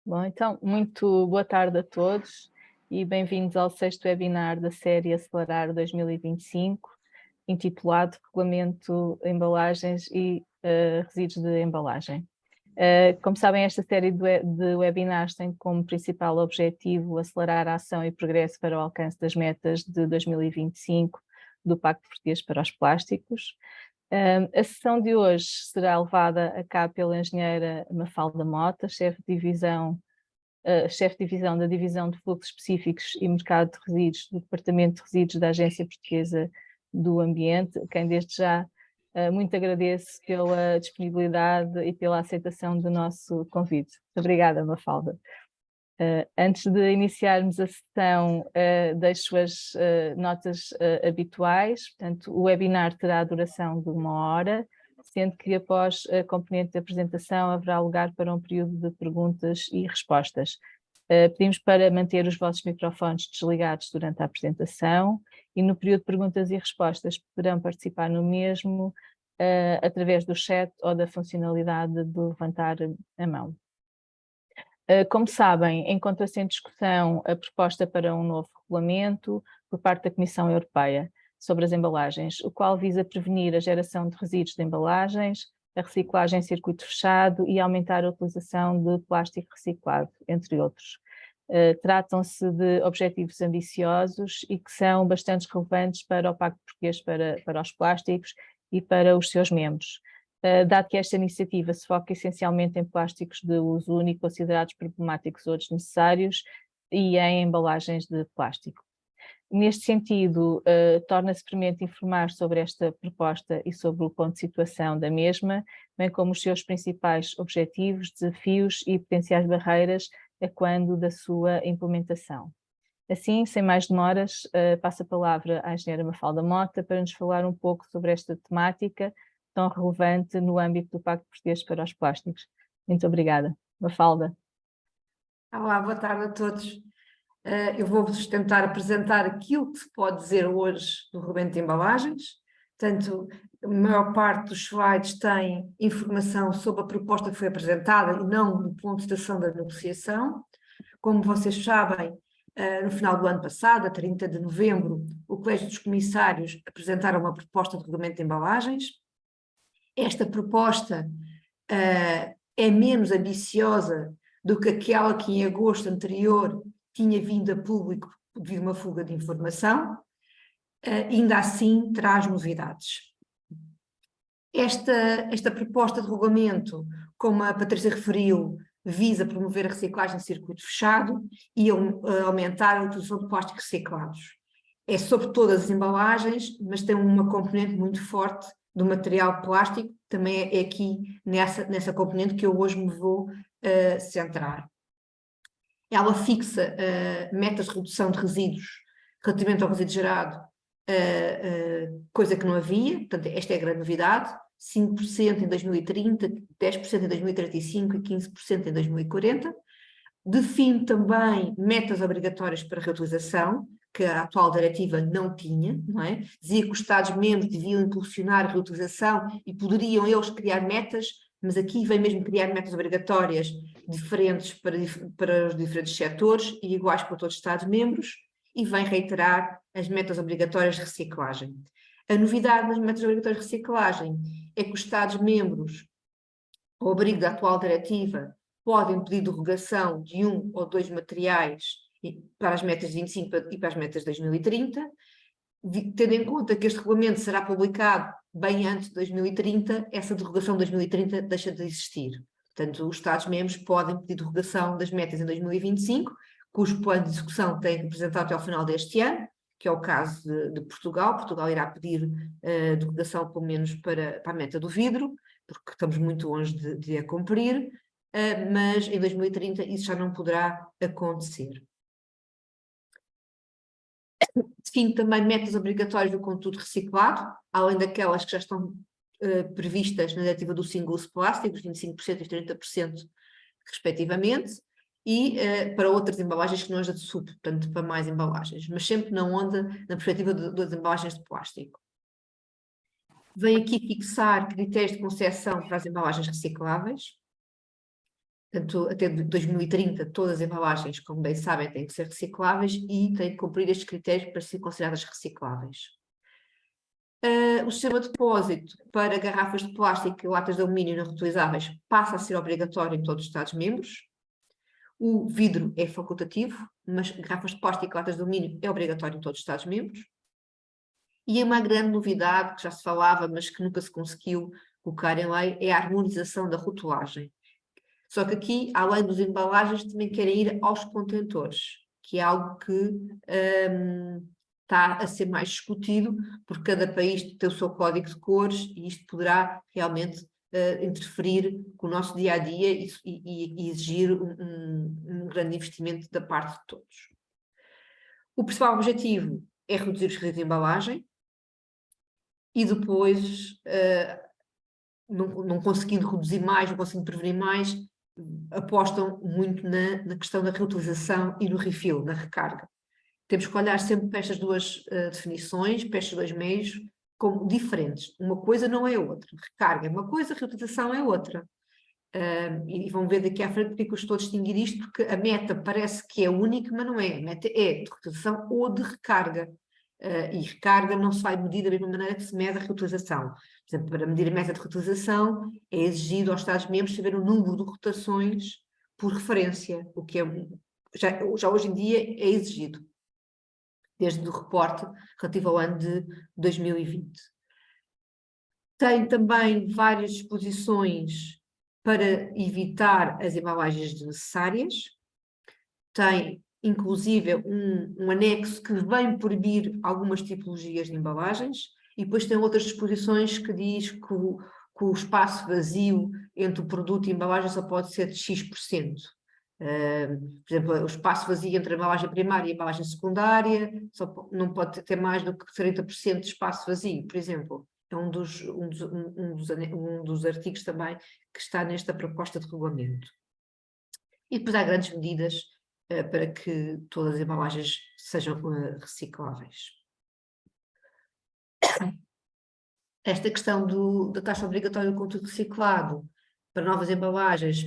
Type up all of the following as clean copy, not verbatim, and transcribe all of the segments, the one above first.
Bom, então, muito boa tarde a todos e bem-vindos ao sexto webinar da série Acelerar 2025, intitulado Regulamento de Embalagens e Resíduos de Embalagem. Como sabem, esta série de webinars tem como principal objetivo acelerar a ação e progresso para o alcance das metas de 2025 do Pacto Português para os Plásticos. A sessão de hoje será levada a cabo pela engenheira Mafalda Mota, chefe de divisão da Divisão de Fluxos Específicos e Mercado de Resíduos do Departamento de Resíduos da Agência Portuguesa do Ambiente, quem desde já muito agradeço pela disponibilidade e pela aceitação do nosso convite. Muito obrigada, Mafalda. Antes de iniciarmos a sessão, deixo as notas habituais. Portanto, o webinar terá a duração de 1 hora, sendo que após a componente de apresentação haverá lugar para um período de perguntas e respostas. Pedimos para manter os vossos microfones desligados durante a apresentação e no período de perguntas e respostas poderão participar no mesmo através do chat ou da funcionalidade de levantar a mão. Como sabem, encontra-se em discussão a proposta para um novo regulamento por parte da Comissão Europeia sobre as embalagens, o qual visa prevenir a geração de resíduos de embalagens, a reciclagem em circuito fechado e aumentar a utilização de plástico reciclado, entre outros. Tratam-se de objetivos ambiciosos e que são bastante relevantes para o Pacto Português para os Plásticos e para os seus membros. Dado que esta iniciativa se foca essencialmente em plásticos de uso único considerados problemáticos ou desnecessários e em embalagens de plástico. Neste sentido, torna-se premente informar sobre esta proposta e sobre o ponto de situação da mesma, bem como os seus principais objetivos, desafios e potenciais barreiras a quando da sua implementação. Assim, sem mais demoras, passo a palavra à engenheira Mafalda Mota para nos falar um pouco sobre esta temática tão relevante no âmbito do Pacto Português para os Plásticos. Muito obrigada. Mafalda. Olá, boa tarde a todos. Eu vou-vos tentar apresentar aquilo que se pode dizer hoje do regulamento de embalagens. Portanto, a maior parte dos slides tem informação sobre a proposta que foi apresentada e não do ponto de situação da negociação. Como vocês sabem, no final do ano passado, a 30 de novembro, o Colégio dos Comissários apresentaram uma proposta de regulamento de embalagens. Esta proposta é menos ambiciosa do que aquela que em agosto anterior tinha vindo a público devido a uma fuga de informação, ainda assim traz novidades. Esta proposta de regulamento, como a Patrícia referiu, visa promover a reciclagem em circuito fechado e aumentar a utilização de plásticos reciclados. É sobre todas as embalagens, mas tem uma componente muito forte do material plástico, também é aqui nessa componente que eu hoje me vou centrar. Ela fixa metas de redução de resíduos relativamente ao resíduo gerado, coisa que não havia, portanto esta é a grande novidade, 5% em 2030, 10% em 2035 e 15% em 2040. Define também metas obrigatórias para reutilização, que a atual diretiva não tinha, não é? Dizia que os Estados-membros deviam impulsionar a reutilização e poderiam eles criar metas, mas aqui vem mesmo criar metas obrigatórias diferentes para os diferentes setores e iguais para todos os Estados-membros, e vem reiterar as metas obrigatórias de reciclagem. A novidade nas metas obrigatórias de reciclagem é que os Estados-membros, ao abrigo da atual diretiva, podem pedir derrogação de um ou dois materiais para as metas de 25 e para as metas de 2030, tendo em conta que este regulamento será publicado bem antes de 2030, essa derrogação de 2030 deixa de existir. Portanto, os Estados-membros podem pedir derrogação das metas em 2025, cujo plano de execução tem que apresentar até ao final deste ano, que é o caso de Portugal. Portugal irá pedir derrogação pelo menos para a meta do vidro, porque estamos muito longe de a cumprir, mas em 2030 isso já não poderá acontecer. Define também metas obrigatórias do conteúdo reciclado, além daquelas que já estão previstas na diretiva do single-use plástico, os 25% e os 30% respectivamente, e para outras embalagens que não é de sub, portanto para mais embalagens, mas sempre na onda, na perspectiva das embalagens de plástico. Vem aqui fixar critérios de concessão para as embalagens recicláveis, Portanto, até 2030, todas as embalagens, como bem sabem, têm que ser recicláveis e têm que cumprir estes critérios para serem consideradas recicláveis. O sistema de depósito para garrafas de plástico e latas de alumínio não reutilizáveis passa a ser obrigatório em todos os Estados-membros. O vidro é facultativo, mas garrafas de plástico e latas de alumínio é obrigatório em todos os Estados-membros. E uma grande novidade, que já se falava, mas que nunca se conseguiu colocar em lei, é a harmonização da rotulagem. Só que aqui, além das embalagens, também querem ir aos contentores, que é algo que está a ser mais discutido, porque cada país tem o seu código de cores e isto poderá realmente interferir com o nosso dia-a-dia e exigir um grande investimento da parte de todos. O principal objetivo é reduzir os resíduos de embalagem e depois, não conseguindo reduzir mais, não conseguindo prevenir mais, apostam muito na questão da reutilização e no refill, na recarga. Temos que olhar sempre para estas duas definições, para estes dois meios, como diferentes. Uma coisa não é outra. Recarga é uma coisa, reutilização é outra. E vão ver daqui à frente porque eu estou a distinguir isto, porque a meta parece que é única, mas não é. A meta é de reutilização ou de recarga. E recarga não se vai medir da mesma maneira que se mede a reutilização. Por exemplo, para medir a meta de reutilização, é exigido aos Estados-membros saber o número de rotações por referência, o que é, já hoje em dia é exigido, desde o reporte relativo ao ano de 2020. Tem também várias disposições para evitar as embalagens desnecessárias. Tem, inclusive, um anexo que vem proibir algumas tipologias de embalagens, e depois tem outras disposições que diz que o espaço vazio entre o produto e a embalagem só pode ser de X%. Por exemplo, o espaço vazio entre a embalagem primária e a embalagem secundária não pode ter mais do que 30% de espaço vazio, por exemplo. É um dos artigos também que está nesta proposta de regulamento. E depois há grandes medidas para que todas as embalagens sejam recicláveis. Esta questão da taxa obrigatória do conteúdo reciclado para novas embalagens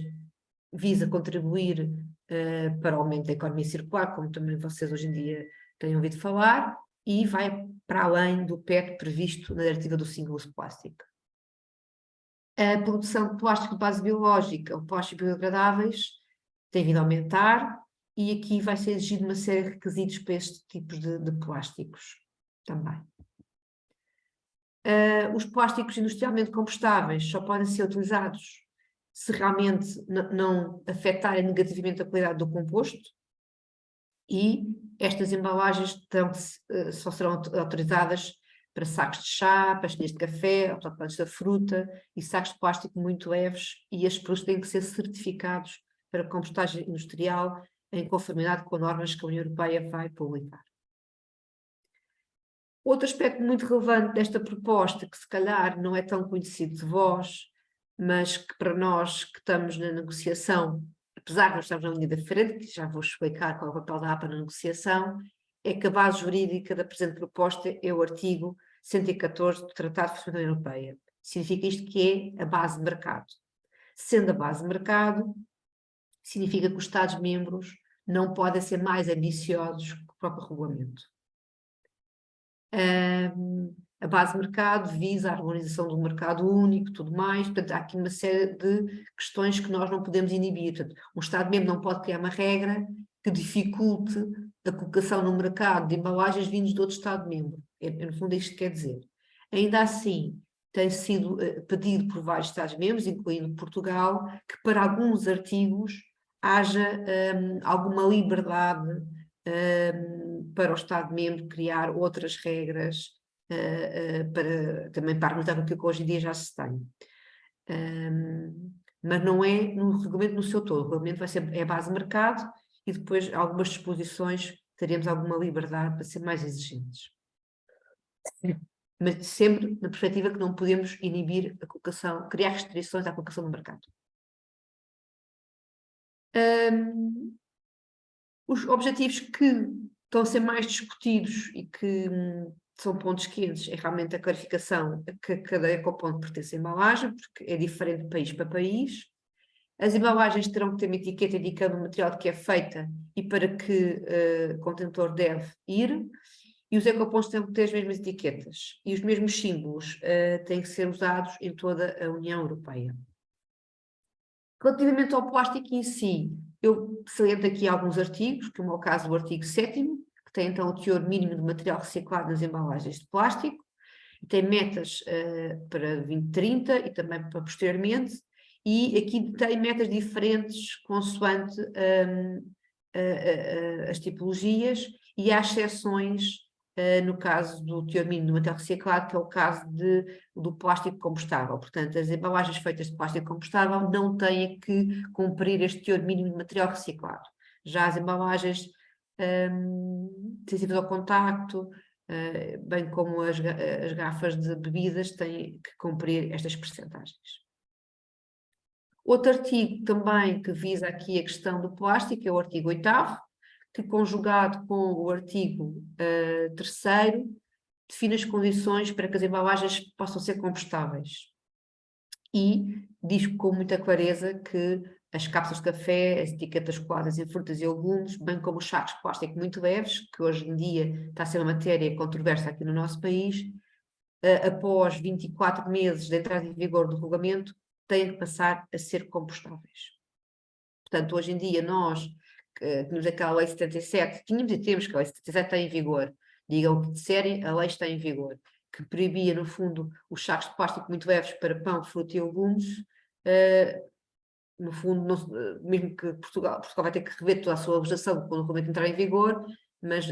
visa contribuir para o aumento da economia circular, como também vocês hoje em dia têm ouvido falar, e vai para além do PET previsto na diretiva do Single Use Plastic. A produção de plástico de base biológica ou plásticos biodegradáveis tem vindo a aumentar, e aqui vai ser exigido uma série de requisitos para estes tipos de plásticos também. Os plásticos industrialmente compostáveis só podem ser utilizados se realmente não afetarem negativamente a qualidade do composto, e estas embalagens só serão autorizadas para sacos de chá, pastilhas de café, autocolantes da fruta e sacos de plástico muito leves, e estes produtos têm que ser certificados para compostagem industrial em conformidade com normas que a União Europeia vai publicar. Outro aspecto muito relevante desta proposta, que se calhar não é tão conhecido de vós, mas que para nós que estamos na negociação, apesar de nós estarmos na linha da frente, que já vou explicar qual é o papel da APA na negociação, é que a base jurídica da presente proposta é o artigo 114 do Tratado de Funcionamento da União Europeia. Significa isto que é a base de mercado. Sendo a base de mercado, significa que os Estados-membros não podem ser mais ambiciosos que o próprio regulamento. A base de mercado visa a harmonização do mercado único, tudo mais, portanto há aqui uma série de questões que nós não podemos inibir. Portanto, um Estado-membro não pode criar uma regra que dificulte a colocação no mercado de embalagens vindas de outro Estado-membro. No fundo é isto que quer dizer. Ainda assim, tem sido pedido por vários Estados-membros, incluindo Portugal, que para alguns artigos haja alguma liberdade para o Estado-membro criar outras regras também para harmonizar com aquilo que hoje em dia já se tem. Mas não é no regulamento no seu todo. O regulamento vai ser a base de mercado, e depois algumas disposições teremos alguma liberdade para ser mais exigentes. Mas sempre na perspectiva que não podemos inibir a colocação, criar restrições à colocação no mercado. Os objetivos que estão a ser mais discutidos e que são pontos quentes é realmente a clarificação que cada ecoponto pertence à embalagem, porque é diferente de país para país. As embalagens terão que ter uma etiqueta indicando o material de que é feita e para que contentor deve ir. E os ecopontos têm que ter as mesmas etiquetas. E os mesmos símbolos têm que ser usados em toda a União Europeia. Relativamente ao plástico em si, eu saliento aqui alguns artigos, como é o caso do artigo 7º, que tem então o teor mínimo de material reciclado nas embalagens de plástico, e tem metas para 2030 e também para posteriormente, e aqui tem metas diferentes consoante as tipologias, e há exceções no caso do teor mínimo do material reciclado, que é o caso do plástico compostável. Portanto, as embalagens feitas de plástico compostável não têm que cumprir este teor mínimo de material reciclado. Já as embalagens sensíveis ao contacto, bem como as garrafas de bebidas, têm que cumprir estas percentagens. Outro artigo também que visa aqui a questão do plástico é o artigo 8º, que conjugado com o artigo 3º, define as condições para que as embalagens possam ser compostáveis. E diz com muita clareza que as cápsulas de café, as etiquetas coladas em frutas e legumes, bem como os sacos de plástico muito leves, que hoje em dia está a ser uma matéria controversa aqui no nosso país, após 24 meses de entrada em vigor do regulamento, têm que passar a ser compostáveis. Portanto, hoje em dia nós tínhamos aquela lei 77, tínhamos e temos que a lei 77 está em vigor, digam o que disserem, a lei está em vigor, que proibia, no fundo, os sacos de plástico muito leves para pão, fruta e legumes. No fundo, mesmo que Portugal vai ter que rever toda a sua legislação quando o regulamento entrar em vigor, mas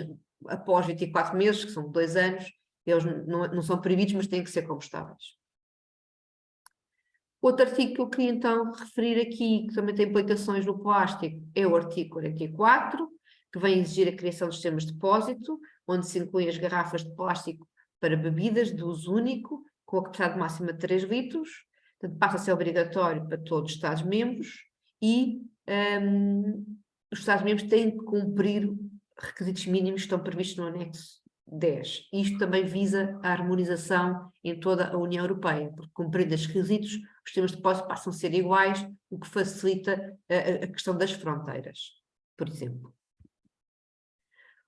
após 24 meses, que são 2 anos, eles não são proibidos, mas têm que ser compostáveis. Outro artigo que eu queria então referir aqui, que também tem implicações no plástico, é o artigo 44, que vem exigir a criação de sistemas de depósito, onde se incluem as garrafas de plástico para bebidas de uso único, com a capacidade máxima de 3 litros, portanto passa a ser obrigatório para todos os Estados-membros e os Estados-membros têm que cumprir requisitos mínimos que estão previstos no anexo 10. Isto também visa a harmonização em toda a União Europeia, porque cumprindo estes requisitos, os sistemas de depósito passam a ser iguais, o que facilita a questão das fronteiras, por exemplo.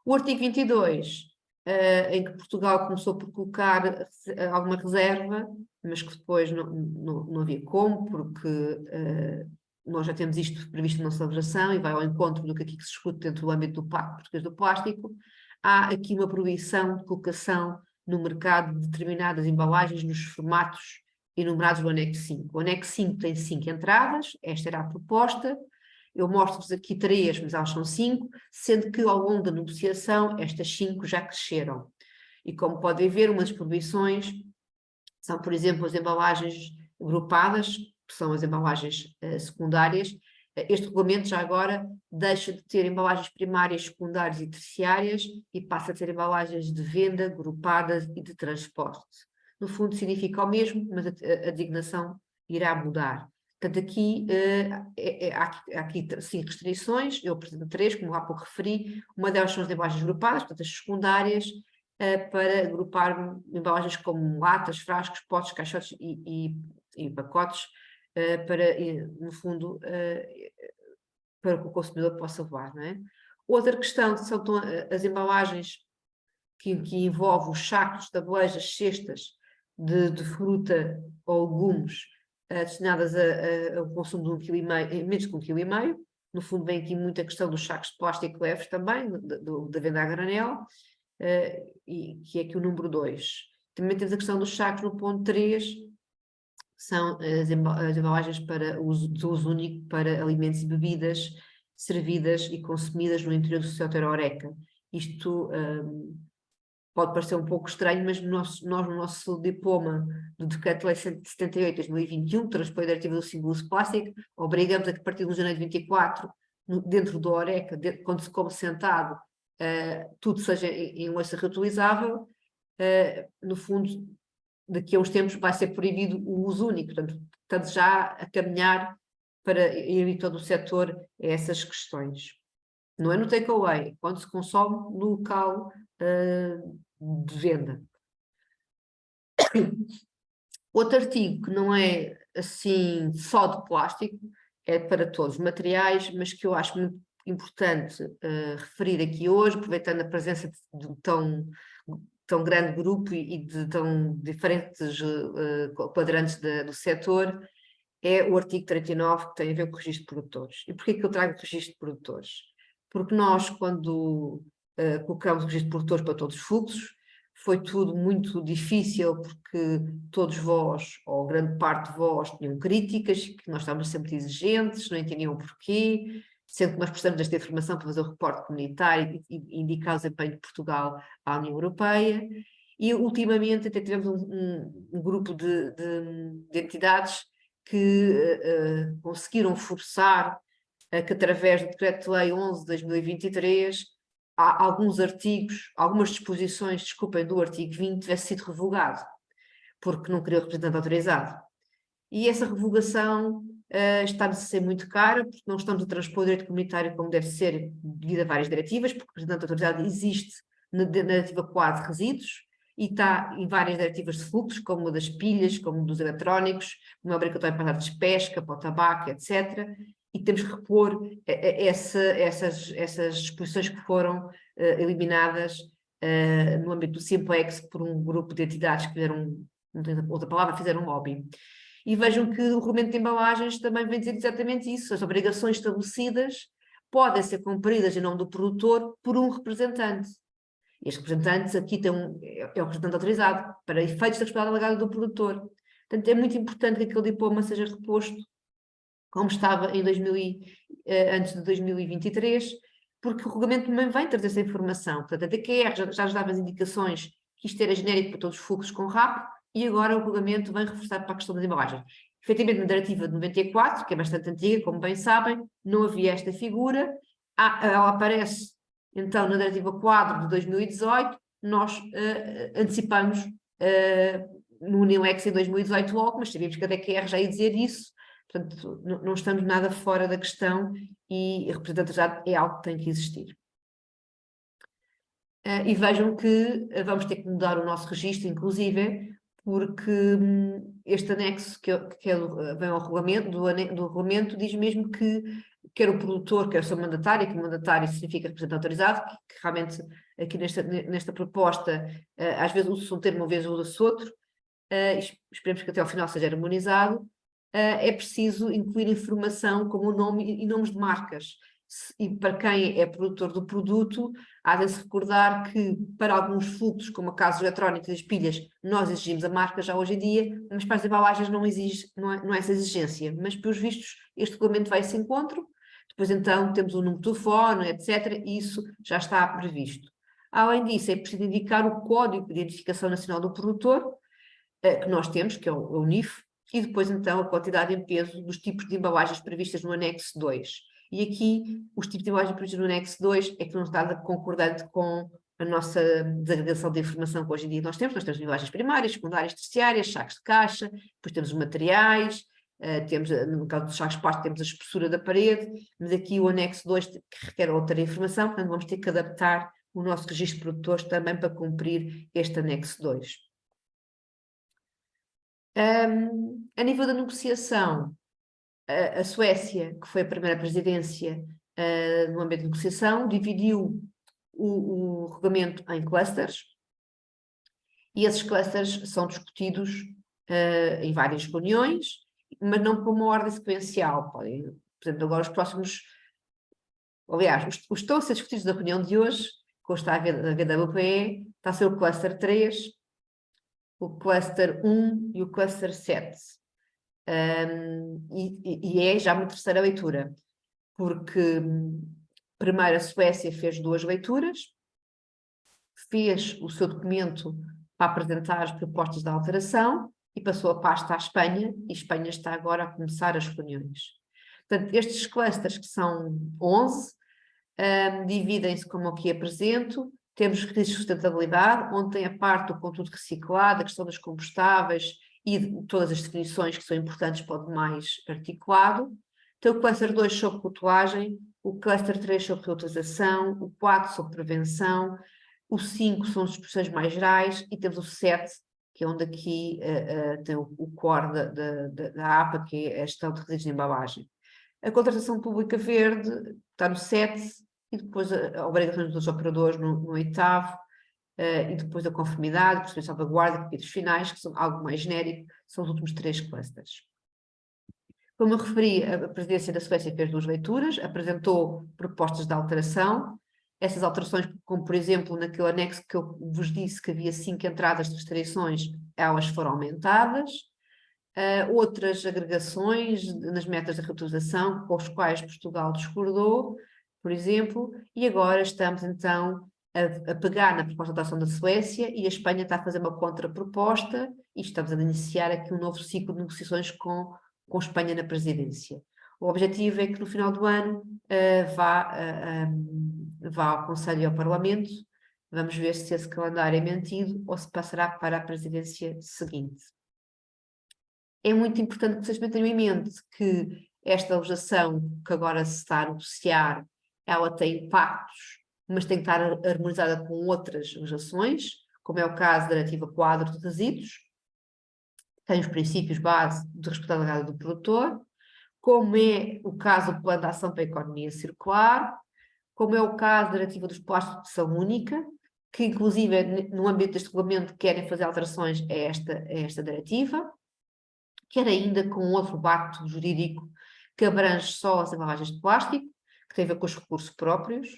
O artigo 22, em que Portugal começou por colocar alguma reserva, mas que depois não havia como, porque nós já temos isto previsto na nossa legislação e vai ao encontro do que aqui se discute dentro do âmbito do Pacto Português do Plástico. Há aqui uma proibição de colocação no mercado de determinadas embalagens nos formatos enumerados no anexo 5. O anexo 5 tem 5 entradas, esta era a proposta. Eu mostro-vos aqui 3, mas elas são 5, sendo que ao longo da negociação estas 5 já cresceram. E como podem ver, umas proibições são, por exemplo, as embalagens agrupadas, que são as embalagens secundárias. Este regulamento já agora deixa de ter embalagens primárias, secundárias e terciárias e passa a ter embalagens de venda, agrupadas e de transporte. No fundo significa o mesmo, mas a designação irá mudar. Portanto, aqui há aqui 5 restrições, eu apresento 3, como há pouco referi. Uma delas são as embalagens agrupadas, portanto as secundárias, para agrupar embalagens como latas, frascos, potes, caixotes e pacotes, para, no fundo, para que o consumidor possa levar, não é? Outra questão são as embalagens que envolvem os sacos, tabelejas, cestas de fruta ou legumes destinadas ao consumo de 1,5 kg, menos de 1,5 kg. No fundo vem aqui muita questão dos sacos de plástico leves também, da venda a granel, que é aqui o número 2. Também temos a questão dos sacos no ponto 3, são as embalagens de uso único para alimentos e bebidas servidas e consumidas no interior do setor Horeca. Isto pode parecer um pouco estranho, mas nós no nosso diploma do Decreto-Lei 78/2021, que transpõe a diretiva do single-use plástico, obrigamos a que a partir de janeiro de 24, dentro do Horeca, quando se come sentado, tudo seja em louça reutilizável. No fundo, daqui a uns tempos vai ser proibido o uso único, portanto, estamos já a caminhar para ir todo o setor a essas questões. Não é no takeaway, quando se consome no local de venda. Outro artigo que não é assim só de plástico é para todos os materiais, mas que eu acho muito importante referir aqui hoje, aproveitando a presença de um tão grande grupo e de tão diferentes quadrantes do setor, é o artigo 39, que tem a ver com o registro de produtores. E porquê que eu trago o registro de produtores? Porque nós, quando colocamos o registro de produtores para todos os fluxos, foi tudo muito difícil, porque todos vós, ou grande parte de vós, tinham críticas, que nós estávamos sempre exigentes, não entendiam o porquê, sendo que nós precisamos desta informação para fazer o reporte comunitário e indicar o desempenho de Portugal à União Europeia. E, ultimamente, até tivemos um grupo de entidades que conseguiram forçar que, através do Decreto-Lei 11 de 2023, há alguns artigos, algumas disposições, desculpem, do artigo 20 tivesse sido revogado, porque não queria o representante autorizado. E essa revogação está-nos a ser muito cara, porque não estamos a transpor o direito comunitário como deve ser, devido a várias diretivas, porque o representante autorizado existe na Diretiva Quadro de Resíduos, e está em várias diretivas de fluxos, como a das pilhas, como dos eletrónicos, como a obrigatória para a pesca, para o tabaco, etc. E temos que repor essas disposições que foram eliminadas no âmbito do Simplex por um grupo de entidades que fizeram, não tenho outra palavra, fizeram um lobby. E vejam que o regulamento de embalagens também vem dizer exatamente isso. As obrigações estabelecidas podem ser cumpridas em nome do produtor por um representante. Este representante aqui é o representante autorizado para efeitos da responsabilidade delegada do produtor. Portanto, é muito importante que aquele diploma seja reposto como estava antes de 2023, porque o regulamento também vem trazer essa informação. Portanto, a DQR já nos dava as indicações que isto era genérico para todos os fluxos com RAP, e agora o regulamento vem reforçar para a questão das embalagens. Efetivamente, na diretiva de 94, que é bastante antiga, como bem sabem, não havia esta figura. Ela aparece, então, na diretiva quadro de 2018, nós antecipamos no UNILEX em 2018 logo, mas sabíamos que a DQR já ia dizer isso. Portanto, não estamos nada fora da questão, e a representatividade é algo que tem que existir. E vejam que vamos ter que mudar o nosso registro, inclusive, porque este anexo vem ao regulamento, do regulamento, diz mesmo que quer o produtor, quer o seu mandatário, que o mandatário significa representante autorizado, que realmente aqui nesta proposta às vezes usa-se um termo, uma vez usa-se outro, esperemos que até ao final seja harmonizado. É preciso incluir informação como o nome e nomes de marcas. E para quem é produtor do produto, há de se recordar que para alguns fluxos, como a casos eletrónicos e as pilhas, nós exigimos a marca já hoje em dia, mas para as embalagens não é essa exigência. Mas, pelos vistos, este regulamento vai a esse encontro. Depois, então, temos o número de telefone, etc. E isso já está previsto. Além disso, é preciso indicar o Código de Identificação Nacional do Produtor, que nós temos, que é o NIF, e depois, então, a quantidade em peso dos tipos de embalagens previstas no anexo 2. E aqui, os tipos de embalagens previstos no anexo 2 é que não está concordante com a nossa desagregação de informação que hoje em dia nós temos. Nós temos embalagens primárias, secundárias, terciárias, sacos de caixa, depois temos os materiais, temos, no caso dos sacos de plástico, temos a espessura da parede, mas aqui o anexo 2 que requer outra informação, portanto vamos ter que adaptar o nosso registro de produtores também para cumprir este anexo 2. A nível da negociação, a Suécia, que foi a primeira presidência no âmbito de negociação, dividiu o regulamento em clusters, e esses clusters são discutidos em várias reuniões, mas não por uma ordem sequencial. Podem, por exemplo, agora os próximos... Aliás, os que estão a ser discutidos na reunião de hoje, que hoje está a VWPE, está a ser o cluster 3, o cluster 1 e o cluster 7. E é já uma terceira leitura, porque primeiro a Suécia fez 2 leituras, fez o seu documento para apresentar as propostas de alteração e passou a pasta à Espanha, e Espanha está agora a começar as reuniões. Portanto, estes clusters, que são 11, dividem-se como aqui apresento. Temos critérios de sustentabilidade, onde tem a parte do conteúdo reciclado, a questão dos combustáveis e de todas as definições que são importantes para o demais articulado. Tem o cluster 2 sobre rotulagem, o cluster 3 sobre reutilização, o 4 sobre prevenção, o 5 são as disposições mais gerais, e temos o 7, que é onde aqui tem o core da APA, que é a gestão de resíduos de embalagem. A contratação pública verde está no 7, e depois a obrigações dos operadores no 8º, e depois a conformidade, procedimento de salvaguarda e pedidos finais, que são algo mais genérico, são os últimos 3 clusters. Como eu referi, a presidência da Suécia fez 2 leituras, apresentou propostas de alteração. Essas alterações, como por exemplo naquele anexo que eu vos disse que havia 5 entradas de restrições, elas foram aumentadas. Outras agregações nas metas de reutilização com os quais Portugal discordou, por exemplo, e agora estamos então a pegar na proposta de ação da Suécia, e a Espanha está a fazer uma contraproposta, e estamos a iniciar aqui um novo ciclo de negociações com Espanha na presidência. O objetivo é que no final do ano vá ao Conselho e ao Parlamento. Vamos ver se esse calendário é mantido ou se passará para a presidência seguinte. É muito importante que vocês mantenham em mente que esta legislação que agora se está a negociar, ela tem impactos, mas tem que estar harmonizada com outras legislações, como é o caso da Diretiva Quadro de Resíduos, tem os princípios base de responsabilidade do produtor, como é o caso do Plano de Ação para a Economia Circular, como é o caso da Diretiva dos Plásticos de Sessão Única, que inclusive no âmbito deste regulamento querem fazer alterações a esta diretiva, quer ainda com outro pacto jurídico que abrange só as embalagens de plástico, que tem a ver com os recursos próprios,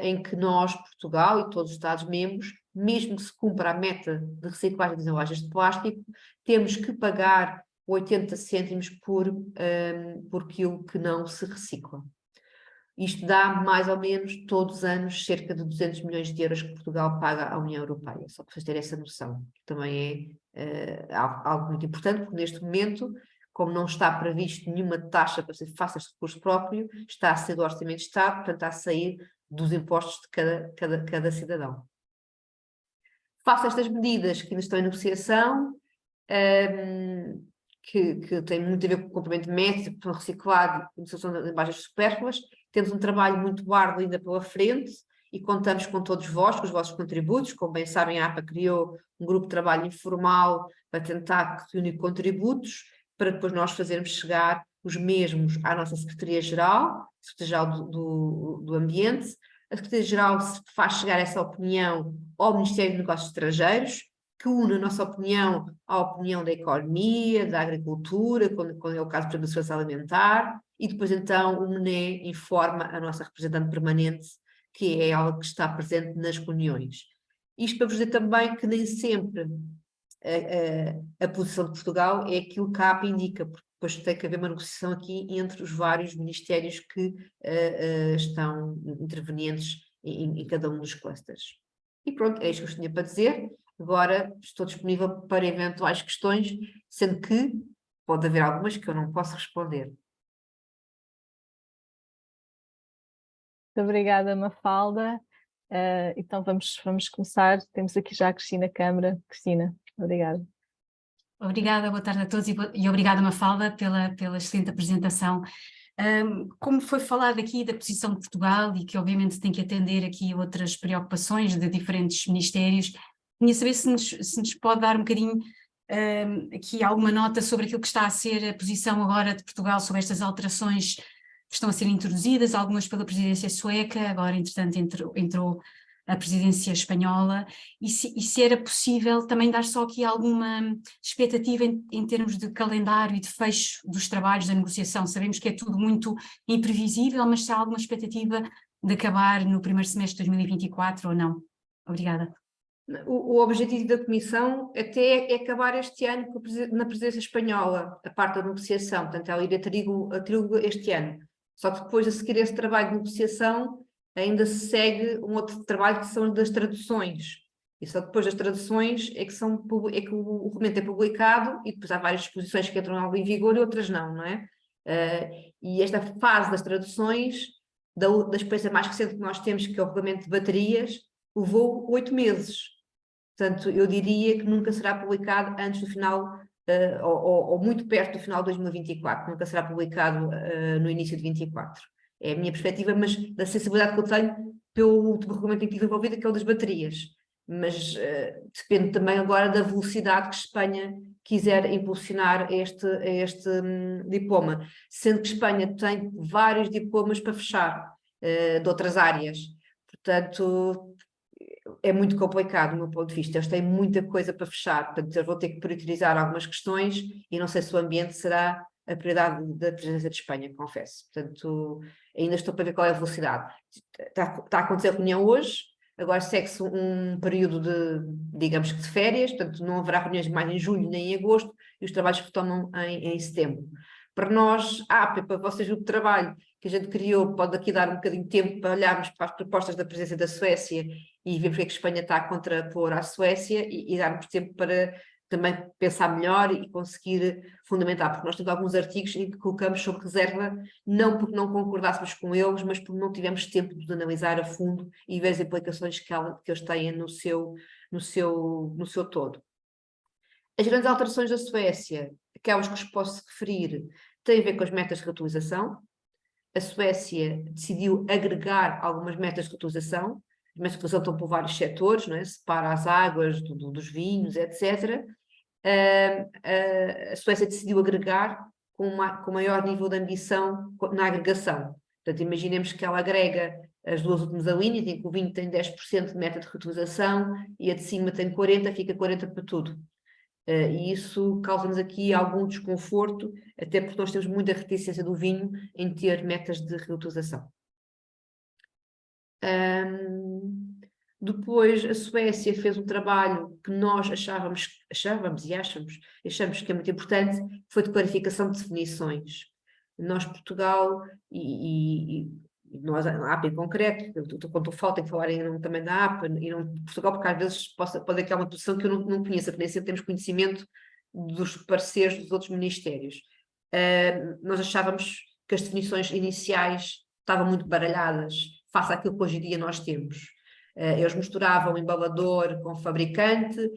em que nós, Portugal e todos os Estados-membros, mesmo que se cumpra a meta de reciclagem das embalagens de plástico, temos que pagar 80 cêntimos por quilo que não se recicla. Isto dá mais ou menos todos os anos cerca de 200 milhões de euros que Portugal paga à União Europeia, só para vocês terem essa noção. Também é algo muito importante, porque neste momento, como não está previsto nenhuma taxa para ser face a este recurso próprio, está a sair do Orçamento de Estado, portanto está a sair dos impostos de cada cidadão. Face a estas medidas que ainda estão em negociação, que têm muito a ver com o cumprimento de metas, com o reciclado e administração de embalagens supérfluas, temos um trabalho muito árduo ainda pela frente e contamos com todos vós, com os vossos contributos. Como bem sabem, a APA criou um grupo de trabalho informal para tentar reunir contributos, para depois nós fazermos chegar os mesmos à nossa Secretaria-Geral, Secretaria-Geral do Ambiente. A Secretaria-Geral faz chegar essa opinião ao Ministério dos Negócios Estrangeiros, que une a nossa opinião à opinião da economia, da agricultura, quando é o caso, por exemplo, da segurança alimentar, e depois então o MNE informa a nossa representante permanente, que é ela que está presente nas reuniões. Isto para vos dizer também que nem sempre a posição de Portugal é aquilo que a APA indica, porque depois tem que haver uma negociação aqui entre os vários ministérios que estão intervenientes em cada um dos clusters. E pronto, é isto que eu tinha para dizer. Agora estou disponível para eventuais questões, sendo que pode haver algumas que eu não posso responder. Muito obrigada, Mafalda. Então vamos começar. Temos aqui já a Cristina Câmara. Cristina, obrigada. Obrigada, boa tarde a todos e obrigada, Mafalda, pela excelente apresentação. Como foi falado aqui da posição de Portugal e que obviamente tem que atender aqui outras preocupações de diferentes ministérios, queria saber se nos pode dar um bocadinho aqui alguma nota sobre aquilo que está a ser a posição agora de Portugal sobre estas alterações que estão a ser introduzidas, algumas pela presidência sueca, agora entretanto entrou a presidência espanhola, e se era possível também dar só aqui alguma expectativa em termos de calendário e de fecho dos trabalhos da negociação. Sabemos que é tudo muito imprevisível, mas se há alguma expectativa de acabar no primeiro semestre de 2024 ou não? Obrigada. O objetivo da Comissão até é acabar este ano na presidência espanhola, a parte da negociação, portanto ela iria a trílogo este ano. Só que depois a seguir esse trabalho de negociação ainda se segue um outro trabalho que são das traduções. E só depois das traduções é que o regulamento é publicado e depois há várias disposições que entram em vigor e outras não é? E esta fase das traduções, da experiência mais recente que nós temos, que é o regulamento de baterias, levou 8 meses. Portanto, eu diria que nunca será publicado antes do final, ou muito perto do final de 2024, nunca será publicado no início de 2024. É a minha perspectiva, mas da sensibilidade que eu tenho pelo último regulamento em que estive envolvida, que é o das baterias. Mas depende também agora da velocidade que Espanha quiser impulsionar este diploma, sendo que Espanha tem vários diplomas para fechar, de outras áreas. Portanto, é muito complicado do meu ponto de vista. Eles têm muita coisa para fechar, portanto, eu vou ter que priorizar algumas questões e não sei se o ambiente será a prioridade da presença de Espanha, confesso. Portanto, ainda estou para ver qual é a velocidade. Está a acontecer a reunião hoje, agora segue-se um período digamos que de férias, portanto não haverá reuniões mais em julho nem em agosto e os trabalhos retomam em setembro. Para nós, para vocês o trabalho que a gente criou, pode aqui dar um bocadinho de tempo para olharmos para as propostas da presença da Suécia e ver porque é que a Espanha está a contrapor à Suécia e darmos tempo para também pensar melhor e conseguir fundamentar, porque nós temos alguns artigos em que colocamos sob reserva, não porque não concordássemos com eles, mas porque não tivemos tempo de analisar a fundo e ver as implicações que eles têm no seu todo. As grandes alterações da Suécia, aquelas que vos posso referir, têm a ver com as metas de reutilização. A Suécia decidiu agregar algumas metas de reutilização. As metas de reutilização estão por vários setores, não é? Separa as águas dos vinhos, etc. A Suécia decidiu agregar com maior nível de ambição na agregação. Portanto, imaginemos que ela agrega as duas últimas alíneas, em que o vinho tem 10% de meta de reutilização e a de cima tem 40%, fica 40% para tudo. E isso causa-nos aqui algum desconforto, até porque nós temos muita reticência do vinho em ter metas de reutilização. Depois a Suécia fez um trabalho que nós achamos que é muito importante, foi de clarificação de definições. Nós, Portugal, e nós, a APA em concreto, quando eu falo, tenho que falar também da APA e não de Portugal, porque às vezes pode haver uma posição que eu não conheço, porque nem sempre temos conhecimento dos pareceres dos outros ministérios. Nós achávamos que as definições iniciais estavam muito baralhadas face àquilo que hoje em dia nós temos. Eles misturavam embalador com fabricante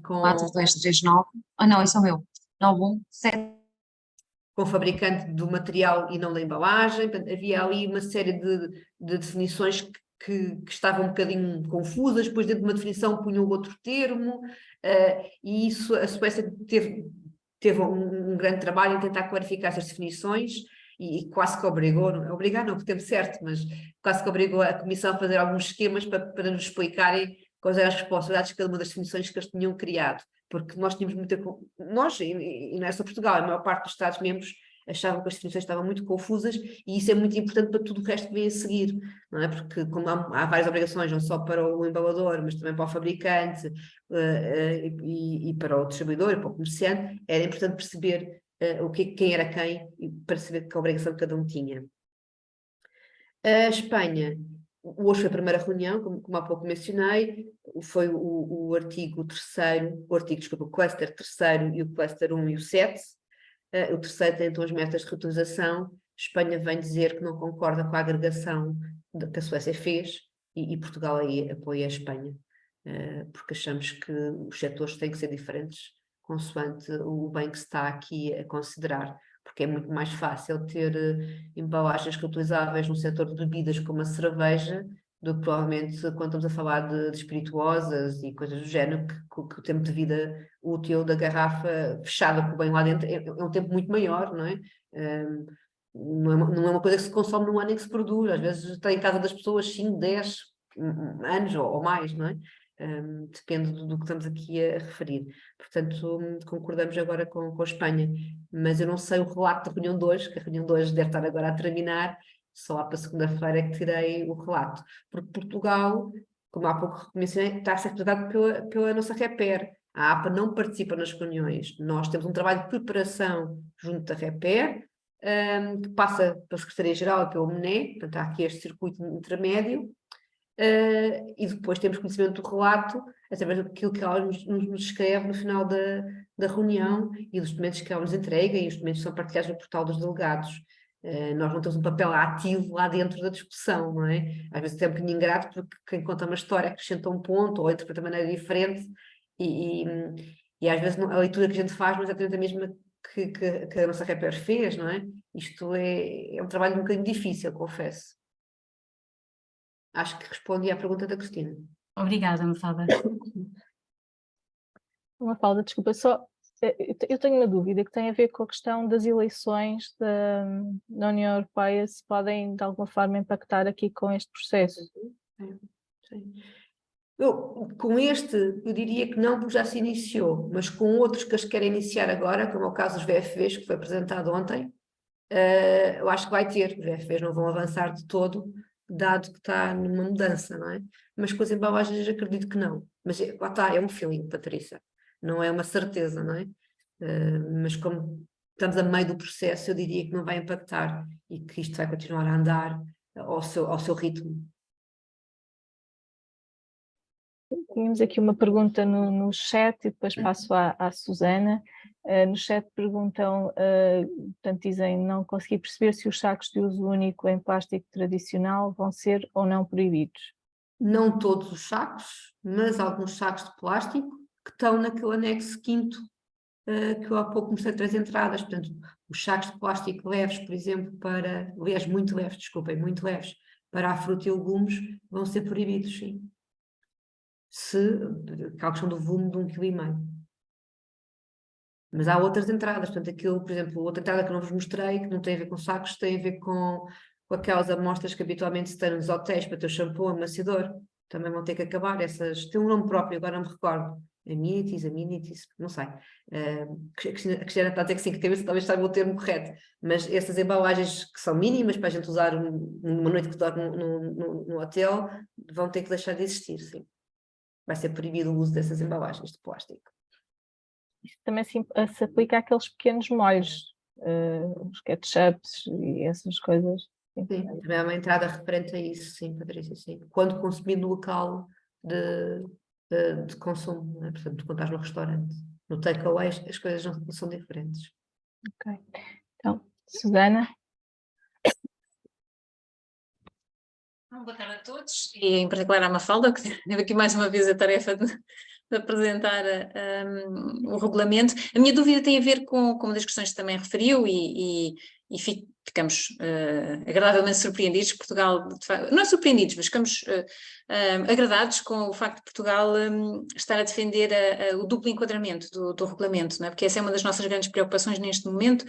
com... 4239, não, esse é o meu, 917. Com fabricante do material e não da embalagem. Portanto, havia ali uma série de definições que estavam um bocadinho confusas, depois dentro de uma definição punham outro termo, e isso a Suécia teve um grande trabalho em tentar clarificar essas definições e quase que obrigou, obrigar não, porque temos certo, mas quase que obrigou a Comissão a fazer alguns esquemas para nos explicarem quais eram as responsabilidades de cada uma das definições que eles tinham criado. Porque nós tínhamos muita... Nós, e não é só Portugal, a maior parte dos Estados-membros achavam que as definições estavam muito confusas e isso é muito importante para tudo o resto que vem a seguir, não é? Porque como há várias obrigações, não só para o embalador, mas também para o fabricante e para o distribuidor e para o comerciante, era importante perceber quem era quem e para saber que obrigação cada um tinha. A Espanha... Hoje foi a primeira reunião, como há pouco mencionei, foi o artigo 3º, o cluster 3º e o cluster 1 e o 7. O terceiro tem então as metas de reutilização. Espanha vem dizer que não concorda com a agregação que a Suécia fez e Portugal aí apoia a Espanha, porque achamos que os setores têm que ser diferentes consoante o bem que se está aqui a considerar. Porque é muito mais fácil ter embalagens reutilizáveis no setor de bebidas como a cerveja, do que provavelmente quando estamos a falar de espirituosas e coisas do género, que o tempo de vida útil da garrafa fechada com o bem lá dentro é um tempo muito maior, não é? Não é uma coisa que se consome num ano em que se produz, às vezes está em casa das pessoas 5, 10 anos ou mais, não é? Depende do que estamos aqui a referir. Portanto, concordamos agora com a Espanha, mas eu não sei o relato da reunião de hoje, que a reunião de hoje deve estar agora a terminar, só lá para segunda-feira é que tirei o relato, porque Portugal, como há pouco mencionei, está a ser representado pela nossa REPER. A APA não participa nas reuniões, nós temos um trabalho de preparação junto da REPER, que passa pela Secretaria-Geral e pelo MNE, portanto há aqui este circuito intermédio, e depois temos conhecimento do relato através daquilo que ela nos escreve no final da reunião e dos documentos que ela nos entrega, e os documentos são partilhados no portal dos delegados. Nós não temos um papel ativo lá dentro da discussão, não é? Às vezes é um bocadinho ingrato porque quem conta uma história acrescenta um ponto ou interpreta de maneira diferente e às vezes a leitura que a gente faz não é exatamente a mesma que a nossa REPER fez, não é? Isto é um trabalho um bocadinho difícil, confesso. Acho que respondi à pergunta da Cristina. Obrigada, Mafalda. Mafalda, desculpa, só eu tenho uma dúvida que tem a ver com a questão das eleições da União Europeia, se podem de alguma forma impactar aqui com este processo. Sim. Com este, eu diria que não, porque já se iniciou, mas com outros que as querem iniciar agora, como é o caso dos VFVs, que foi apresentado ontem, eu acho que vai ter. Os VFVs não vão avançar de todo, dado que está numa mudança, não é? Mas com as embalagens acredito que não. Mas lá está, é um feeling, Patrícia, não é uma certeza, não é? Mas como estamos a meio do processo, eu diria que não vai impactar e que isto vai continuar a andar ao seu ritmo. Tínhamos aqui uma pergunta no chat e depois passo à Susana. No chat perguntam, portanto dizem, não consegui perceber se os sacos de uso único em plástico tradicional vão ser ou não proibidos. Não todos os sacos, mas alguns sacos de plástico que estão naquele anexo 5º que eu há pouco comecei a trazer entradas. Portanto, os sacos de plástico leves, por exemplo, aliás, muito leves, desculpem, muito leves, para a fruta e legumes, vão ser proibidos, sim. A questão do volume de 1,5 kg. Mas há outras entradas, portanto, aquilo, por exemplo, outra entrada que eu não vos mostrei, que não tem a ver com sacos, tem a ver com aquelas amostras que habitualmente se tem nos hotéis para ter o shampoo amaciador. Também vão ter que acabar essas, tem um nome próprio, agora não me recordo. Amenities, não sei. A Cristiana está a dizer que sim, que a cabeça talvez saiba o termo correto, mas essas embalagens que são mínimas para a gente usar numa noite que dorme no hotel, vão ter que deixar de existir, sim. Vai ser proibido o uso dessas embalagens de plástico. Isso também se aplica àqueles pequenos molhos, os ketchups e essas coisas. Sim, também há uma entrada referente a isso, sim, Patrícia, sim. Quando consumir no local de consumo, né? Portanto, quando estás no restaurante. No takeaway as coisas não são diferentes. Ok. Então, Susana? Boa tarde a todos, e em particular à Mafalda, que teve aqui mais uma vez a tarefa de apresentar o regulamento. A minha dúvida tem a ver com uma das questões que também referiu e ficamos agradavelmente surpreendidos que Portugal, não é surpreendidos, mas ficamos agradados com o facto de Portugal estar a defender o duplo enquadramento do regulamento, não é? Porque essa é uma das nossas grandes preocupações neste momento.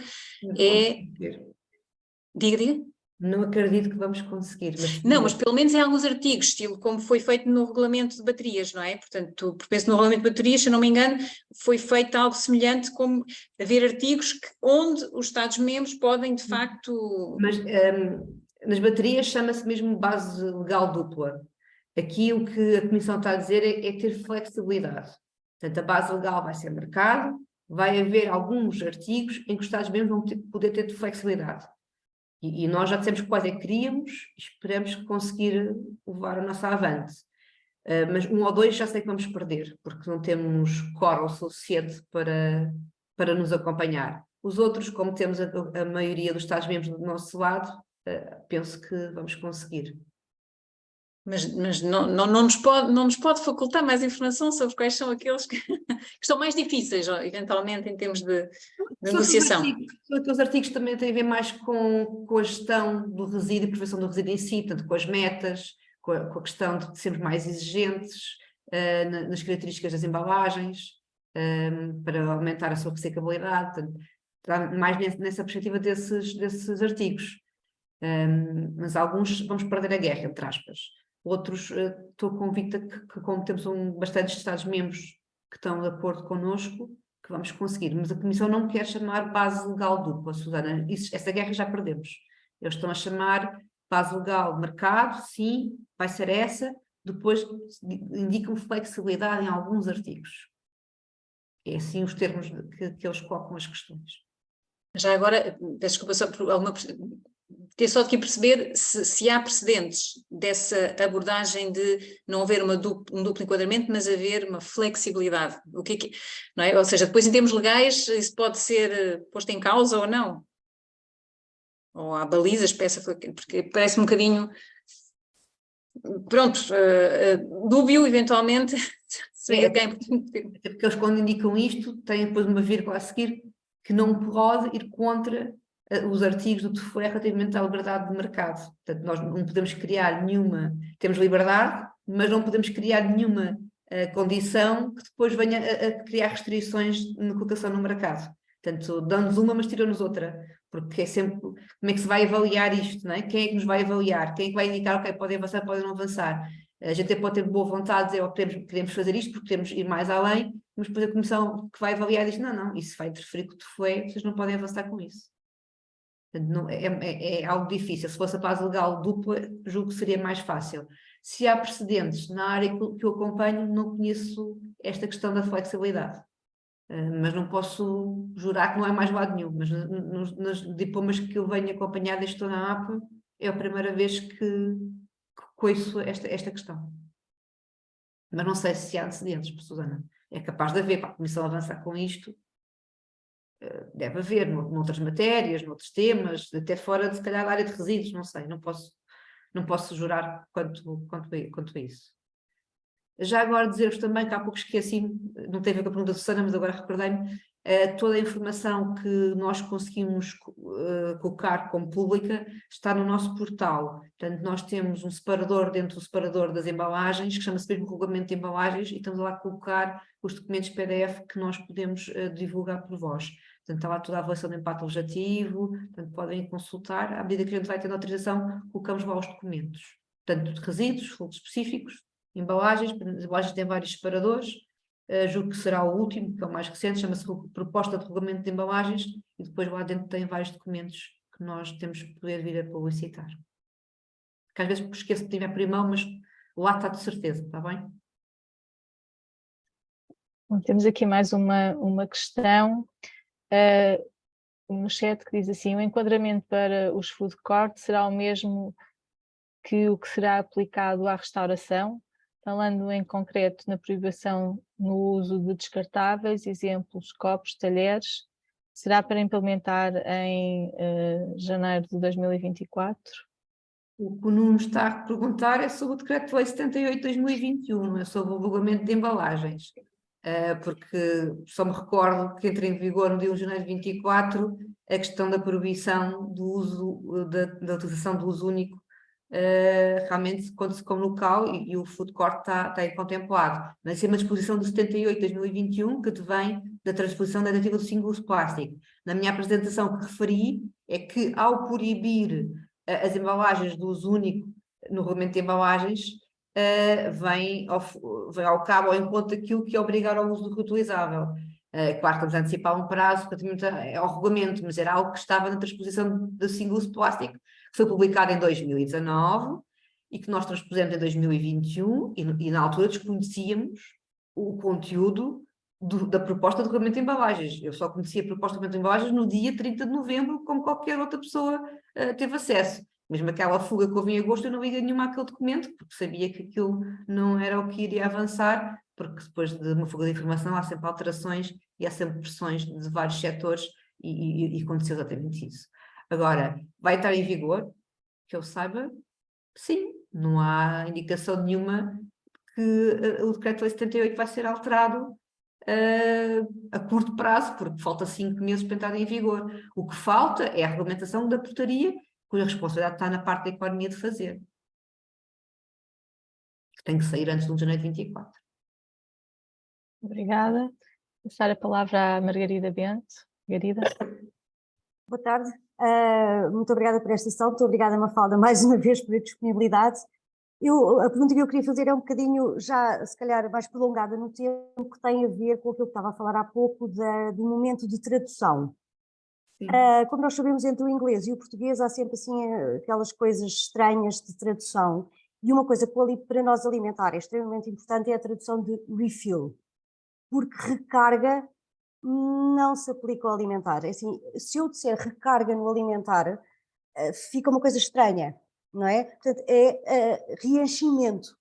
Diga. Não acredito que vamos conseguir. Não, mas pelo menos em alguns artigos, estilo como foi feito no regulamento de baterias, não é? Portanto, penso no regulamento de baterias, se eu não me engano, foi feito algo semelhante, como haver artigos onde os Estados-membros podem, de facto... Mas nas baterias chama-se mesmo base legal dupla. Aqui o que a Comissão está a dizer é ter flexibilidade. Portanto, a base legal vai ser marcada, vai haver alguns artigos em que os Estados-membros vão poder ter flexibilidade. E nós já dissemos que quase queríamos e esperamos conseguir levar a nossa avante. Mas 1 ou 2 já sei que vamos perder, porque não temos quórum suficiente para nos acompanhar. Os outros, como temos a maioria dos Estados-membros do nosso lado, penso que vamos conseguir. Mas não nos pode facultar mais informação sobre quais são aqueles que são mais difíceis, eventualmente, em termos de negociação. Aqueles artigos também têm a ver mais com a gestão do resíduo e prevenção do resíduo em si, portanto, com as metas, com a questão de sermos mais exigentes nas características das embalagens, para aumentar a sua reciclabilidade, portanto, está mais nessa perspectiva desses artigos. Mas alguns vamos perder a guerra, entre aspas. Outros, estou convicta que como temos bastantes Estados-membros que estão de acordo connosco, que vamos conseguir. Mas a Comissão não quer chamar base legal dupla, Susana. Essa guerra já perdemos. Eles estão a chamar base legal mercado, sim, vai ser essa. Depois indicam flexibilidade em alguns artigos. É assim os termos que eles colocam as questões. Já agora, peço desculpa só por alguma... Ter só de aqui perceber se há precedentes dessa abordagem de não haver um duplo enquadramento, mas haver uma flexibilidade. O que não é? Ou seja, depois em termos legais isso pode ser posto em causa ou não? Ou há balizas para essa, porque parece um bocadinho, pronto, dúbio eventualmente. Porque eles quando indicam isto têm depois uma vírgula a seguir que não pode ir contra os artigos do TFUE relativamente à liberdade de mercado. Portanto, nós não podemos criar nenhuma... Temos liberdade, mas não podemos criar nenhuma condição que depois venha a criar restrições na colocação no mercado. Portanto, dão-nos uma, mas tiram-nos outra, porque é sempre como é que se vai avaliar isto, não é? Quem é que nos vai avaliar? Quem é que vai indicar, ok, podem avançar, podem não avançar? A gente até pode ter boa vontade de dizer, oh, queremos fazer isto porque queremos ir mais além, mas depois a comissão que vai avaliar diz, não, isso vai interferir com o que foi, vocês não podem avançar com isso. Portanto, não, é algo difícil. Se fosse a base legal dupla, julgo que seria mais fácil. Se há precedentes na área que eu acompanho, não conheço esta questão da flexibilidade. Mas não posso jurar que não há mais lado nenhum. Mas nos diplomas que eu venho acompanhar desde estou na APA, é a primeira vez que conheço esta questão. Mas não sei se há antecedentes, Susana. É capaz de haver, para a Comissão avançar com isto. Deve haver noutras matérias, noutros temas, até fora de se calhar da área de resíduos, não sei, não posso jurar quanto a isso. Já agora dizer-vos também que há pouco esqueci, não tem a ver com a pergunta de Susana, mas agora recordei-me, toda a informação que nós conseguimos colocar como pública está no nosso portal. Portanto, nós temos um separador dentro do separador das embalagens, que chama-se mesmo Regulamento de Embalagens, e estamos lá a colocar os documentos PDF que nós podemos divulgar por vós. Portanto, está lá toda a avaliação de impacto legislativo, portanto, podem consultar. À medida que a gente vai tendo autorização, colocamos lá os documentos. Portanto, resíduos, fluxos específicos, embalagens têm vários separadores, julgo que será o último, que é o mais recente, chama-se Proposta de Regulamento de Embalagens, e depois lá dentro tem vários documentos que nós temos que poder vir a publicitar. Que às vezes esqueço de tiver por mão, mas lá está de certeza, está bem? Bom, temos aqui mais uma questão no chat que diz assim: o enquadramento para os food court será o mesmo que o que será aplicado à restauração? Falando em concreto na proibição no uso de descartáveis, exemplos, copos, talheres, será para implementar em janeiro de 2024? O que o Nuno está a perguntar é sobre o Decreto-Lei 78 de 2021, é sobre o regulamento de embalagens, porque só me recordo que entra em vigor no dia 1 de janeiro de 2024 a questão da proibição do uso, da utilização do uso único, realmente quando se come local, e o food court está aí contemplado. Mas é uma disposição do 78 de 2021 que vem da transposição da diretiva do single use plastic. Na minha apresentação que referi é que ao proibir as embalagens do uso único no regulamento de embalagens, vem ao cabo, ao encontro daquilo que é obrigar ao uso do reutilizável. Claro que estamos a antecipar um prazo relativamente ao regulamento, mas era algo que estava na transposição do single use plastic, que foi publicado em 2019 e que nós transpusemos em 2021 e na altura desconhecíamos o conteúdo da proposta de regulamento de embalagens. Eu só conhecia a proposta de regulamento de embalagens no dia 30 de novembro, como qualquer outra pessoa teve acesso. Mesmo aquela fuga que houve em agosto, eu não liga nenhuma àquele documento, porque sabia que aquilo não era o que iria avançar, porque depois de uma fuga de informação há sempre alterações e há sempre pressões de vários setores e aconteceu exatamente isso. Agora, vai estar em vigor, que eu saiba, sim, não há indicação nenhuma que o Decreto-Lei 78 vai ser alterado a curto prazo, porque falta 5 meses para entrar em vigor. O que falta é a regulamentação da portaria, cuja responsabilidade está na parte da economia de fazer, que tem que sair antes de 1 de janeiro de 24. Obrigada. Vou passar a palavra à Margarida Bento. Margarida. Boa tarde, muito obrigada por esta sessão, muito obrigada Mafalda mais uma vez por a disponibilidade. A pergunta que eu queria fazer é um bocadinho já, se calhar, mais prolongada no tempo, que tem a ver com aquilo que estava a falar há pouco do momento de tradução. Como nós sabemos, entre o inglês e o português há sempre assim aquelas coisas estranhas de tradução, e uma coisa que para nós alimentar é extremamente importante é a tradução de refill, porque recarga não se aplica ao alimentar. É assim, se eu disser recarga no alimentar, fica uma coisa estranha, não é? Portanto, é reenchimento,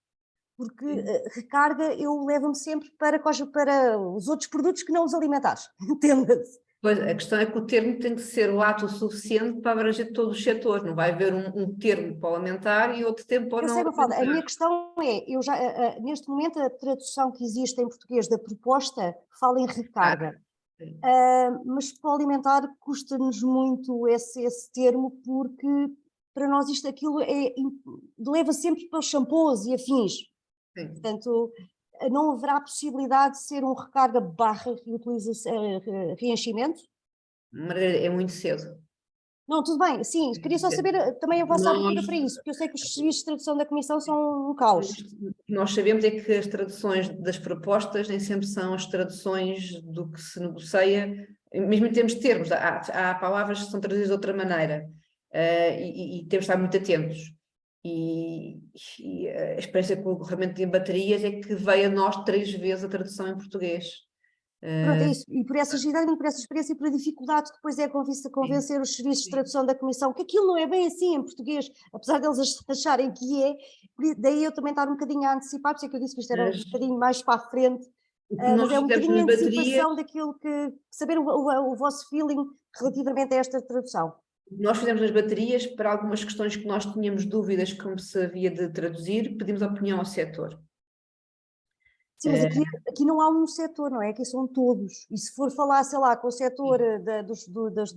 porque recarga eu levo-me sempre para os outros produtos que não os alimentares, entenda-se. Pois, a questão é que o termo tem que ser o ato suficiente para abranger todos os setores, não vai haver um termo para o alimentar e outro termo para o não alimentar. Eu sei, Mafalda, a minha questão é, neste momento a tradução que existe em português da proposta fala em recarga. Mas para o alimentar custa-nos muito esse termo, porque para nós isto, aquilo leva sempre para os shampoos e afins. Sim. Portanto, não haverá possibilidade de ser um recarga barra reenchimento? Margarida, é muito cedo. Não, tudo bem, sim, queria só saber também a vossa abertura para isso, porque eu sei que os serviços de tradução da Comissão são um caos. O que nós sabemos é que as traduções das propostas nem sempre são as traduções do que se negocia, mesmo em termos de termos, há palavras que são traduzidas de outra maneira, e temos de estar muito atentos. E a experiência com o corrimento de baterias é que veio a nós 3 vezes a tradução em português. Pronto, é isso. E por essa agilidade, por essa experiência e pela dificuldade que depois é convencer os serviços de tradução da Comissão que aquilo não é bem assim em português, apesar deles acharem que é, daí eu também estar um bocadinho a antecipar, por isso é que eu disse que isto era um bocadinho mais para a frente, mas é um bocadinho a antecipação daquilo que saber o vosso feeling relativamente a esta tradução. Nós fizemos nas baterias, para algumas questões que nós tínhamos dúvidas como se havia de traduzir, pedimos opinião ao setor. Sim, mas aqui não há um setor, não é? Aqui são todos. E se for falar, sei lá, com o setor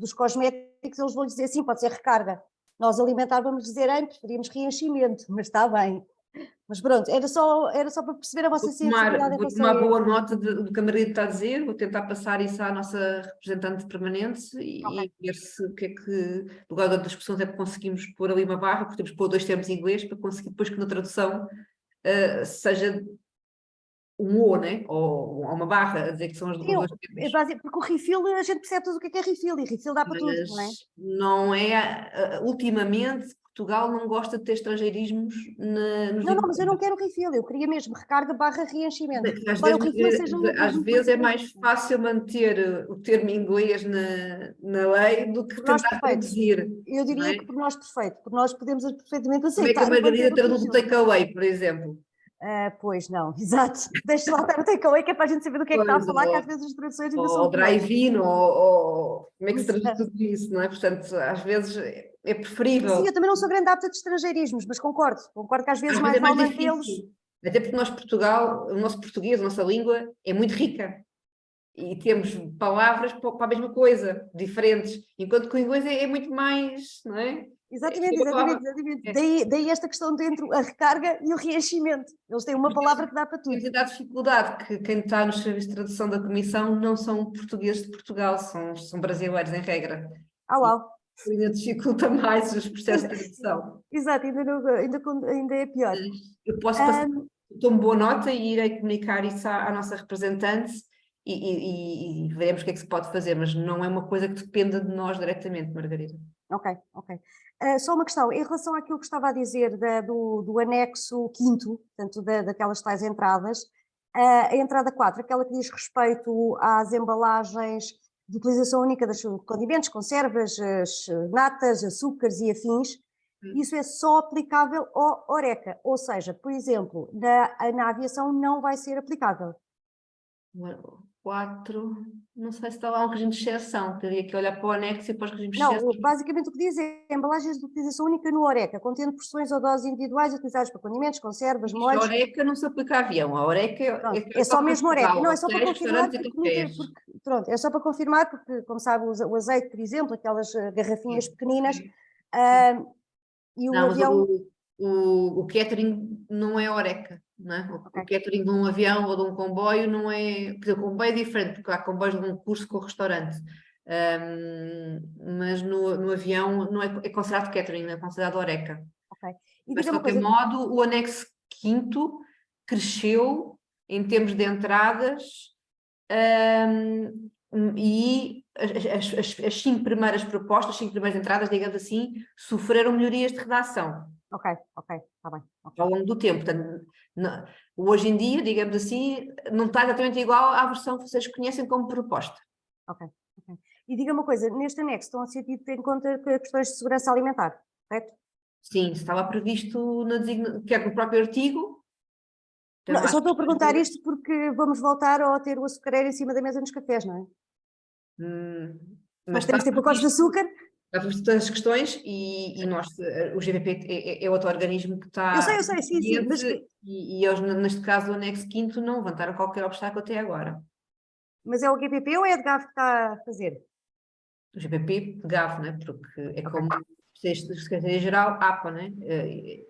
dos cosméticos, eles vão dizer assim, pode ser recarga. Nós alimentar vamos dizer, preferimos reenchimento, mas está bem. Mas pronto, era só para perceber a vossa sensibilidade. Vou tomar boa nota do que a Margarida está a dizer, vou tentar passar isso à nossa representante permanente e ver se o que é que, no lugar da discussão, é que conseguimos pôr ali uma barra, porque temos que pôr 2 termos em inglês para conseguir depois que na tradução seja um O, né? Ou uma barra, a dizer que são as duas termos. Porque o refill, a gente percebe tudo o que é refill, e refill dá para tudo, não é? Não é, ultimamente, Portugal não gosta de ter estrangeirismos nos Não, mas eu não quero refill, eu queria mesmo recarga barra reenchimento. Às vezes é mais fácil manter o termo em inglês na lei do que tentar traduzir. Eu diria que por nós perfeito, porque nós podemos perfeitamente aceitar. Como é que a Margarida traduz o takeaway, por exemplo? Pois não, exato. Deixa lá estar o takeaway, que é para a gente saber do que é que está a falar, que às vezes as traduções ainda são. Ou drive-in, ou como é que se traduz tudo isso, não é? Portanto, às vezes é preferível. Sim, eu também não sou grande adepta de estrangeirismos, mas concordo que às vezes mais vale mantê-los. Até porque nós, Portugal, o nosso português, a nossa língua é muito rica. E temos palavras para a mesma coisa, diferentes. Enquanto que o inglês é muito mais, não é? Exatamente. Daí esta questão entre a recarga e o reenchimento. Eles têm uma palavra que dá para tudo. Temos a dificuldade que quem está nos serviços de tradução da Comissão não são portugueses de Portugal, são brasileiros em regra. Uau! Ainda dificulta mais os processos de tradução. Exato, ainda é pior. Eu posso passar, tomo boa nota e irei comunicar isso à nossa representante e veremos o que é que se pode fazer, mas não é uma coisa que dependa de nós diretamente, Margarida. Ok. Só uma questão, em relação àquilo que estava a dizer do anexo 5º, portanto daquelas tais entradas, a entrada 4, aquela que diz respeito às embalagens de utilização única dos condimentos, conservas, natas, açúcares e afins, isso é só aplicável ao Horeca, ou seja, por exemplo, na aviação não vai ser aplicável. 4, não sei se está lá um regime de exceção, teria que olhar para o anexo e para os regimes de exceção. Não, basicamente o que diz é embalagens de utilização única no Horeca, contendo porções ou doses individuais utilizadas para condimentos, conservas, molhos. A Horeca não se aplica a avião, a Horeca é só mesmo Horeca. Não, é só para confirmar, é só para confirmar, porque como sabe o azeite, por exemplo, aquelas garrafinhas pequeninas, e o avião... O catering não é Horeca, não é? O catering de um avião ou de um comboio não é... Porque o comboio é diferente, porque há comboios de um curso com o restaurante. Mas no avião não é considerado catering, não é considerado Horeca. Mas de qualquer modo, o anexo 5º cresceu em termos de entradas e as 5 primeiras propostas, as 5 primeiras entradas, digamos assim, sofreram melhorias de redação. Ok, está bem. Ao longo do tempo. Portanto, hoje em dia, digamos assim, não está exatamente igual à versão que vocês conhecem como proposta. Ok. E diga uma coisa, neste anexo estão a ser tido em conta questões de segurança alimentar, correto? Sim, estava previsto quer no próprio artigo. Não, eu só estou a perguntar isto porque vamos voltar a ter o açucareiro em cima da mesa nos cafés, não é? Mas temos de ter pacotes de açúcar. Já vimos todas as questões e nós, o GVP é outro organismo que está... Eu sei, sim. Mas... E eles, neste caso, o anexo 5º, não levantaram qualquer obstáculo até agora. Mas é o GVP ou é a DGAV que está a fazer? O GVP de GAV, né? Porque é como Secretaria-Geral, APA, né?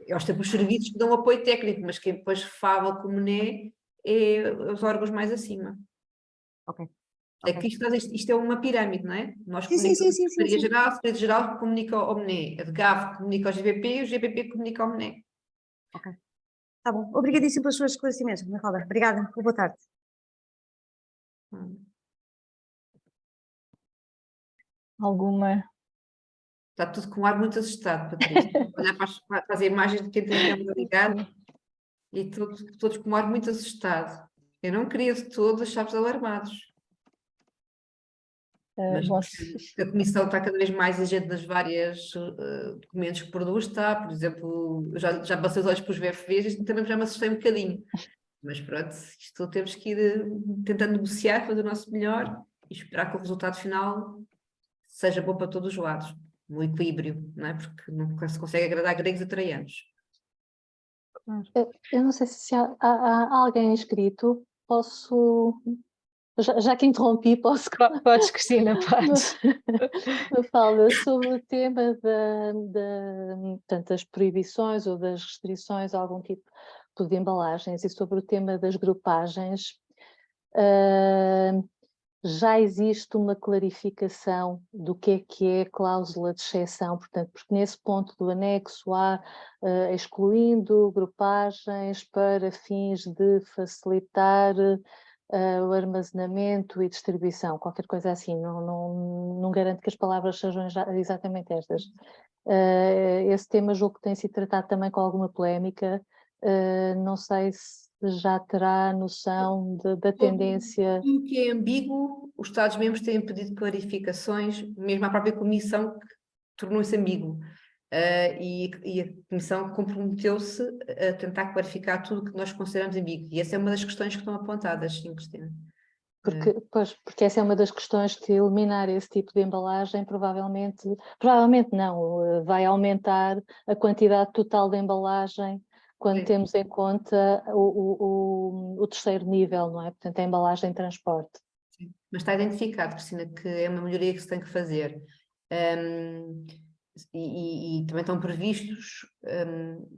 Eles têm os serviços que dão apoio técnico, mas quem depois fala como NE é os órgãos mais acima. Ok. É que isto é uma pirâmide, não é? Nós Sim, comunicamos sim, a sim, sim, Secretaria-Geral, a Secretaria-Geral comunica ao MNE, a DGAV comunica ao GBP e o GBP comunica ao MNE. ok. Tá bom. Obrigadíssimo pelos seus esclarecimentos, Mafalda. Obrigada. Boa tarde. Alguma? Está tudo com um ar muito assustado, Patrícia. Olhar para as imagens de quem tem a câmera ligada e todos com um ar muito assustado. Eu não queria de todo deixar-vos alarmados. Mas Bom, a Comissão está cada vez mais exigente nas várias documentos que produz, está, por exemplo, já passei os olhos para os VFVs e também já me assustei um bocadinho. Mas pronto, isto temos que ir tentando negociar, fazer o nosso melhor e esperar que o resultado final seja bom para todos os lados, no equilíbrio, não é? Porque nunca se consegue agradar gregos e troianos. Eu não sei se há alguém inscrito, posso, já que interrompi, posso... Podes, Cristina, podes. Mafalda, sobre o tema portanto, das proibições ou das restrições a algum tipo de embalagens e sobre o tema das grupagens, já existe uma clarificação do que é cláusula de exceção, portanto, porque nesse ponto do anexo há excluindo grupagens para fins de facilitar o armazenamento e distribuição, qualquer coisa assim, não garanto que as palavras sejam exatamente estas. Esse tema julgo que tem sido tratado também com alguma polémica, não sei se já terá noção da tendência... Tudo que é ambíguo, os Estados-membros têm pedido clarificações, mesmo à própria Comissão que tornou-se ambíguo. E a Comissão comprometeu-se a tentar clarificar tudo o que nós consideramos ambíguo. E essa é uma das questões que estão apontadas, sim, Cristina. Porque essa é uma das questões que eliminar esse tipo de embalagem provavelmente não, vai aumentar a quantidade total de embalagem quando temos em conta o terceiro nível, não é? Portanto, a embalagem de transporte. Sim. Mas está identificado, Cristina, que é uma melhoria que se tem que fazer. E também estão previstos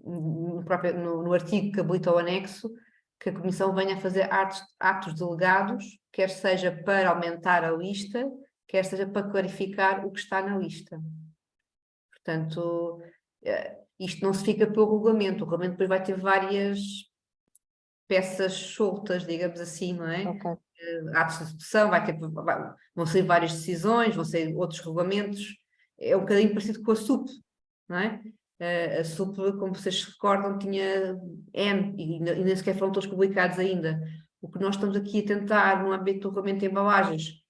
no artigo que habilita o anexo que a Comissão venha a fazer atos delegados, quer seja para aumentar a lista, quer seja para clarificar o que está na lista. Portanto, isto não se fica pelo regulamento, o regulamento depois vai ter várias peças soltas, digamos assim, não é? Okay. Atos de execução, vão sair várias decisões, vão sair outros regulamentos, é um bocadinho parecido com a SUP, não é? A SUP, como vocês se recordam, tinha N, e nem sequer foram todos publicados ainda. O que nós estamos aqui a tentar, no âmbito do regulamento de embalagens,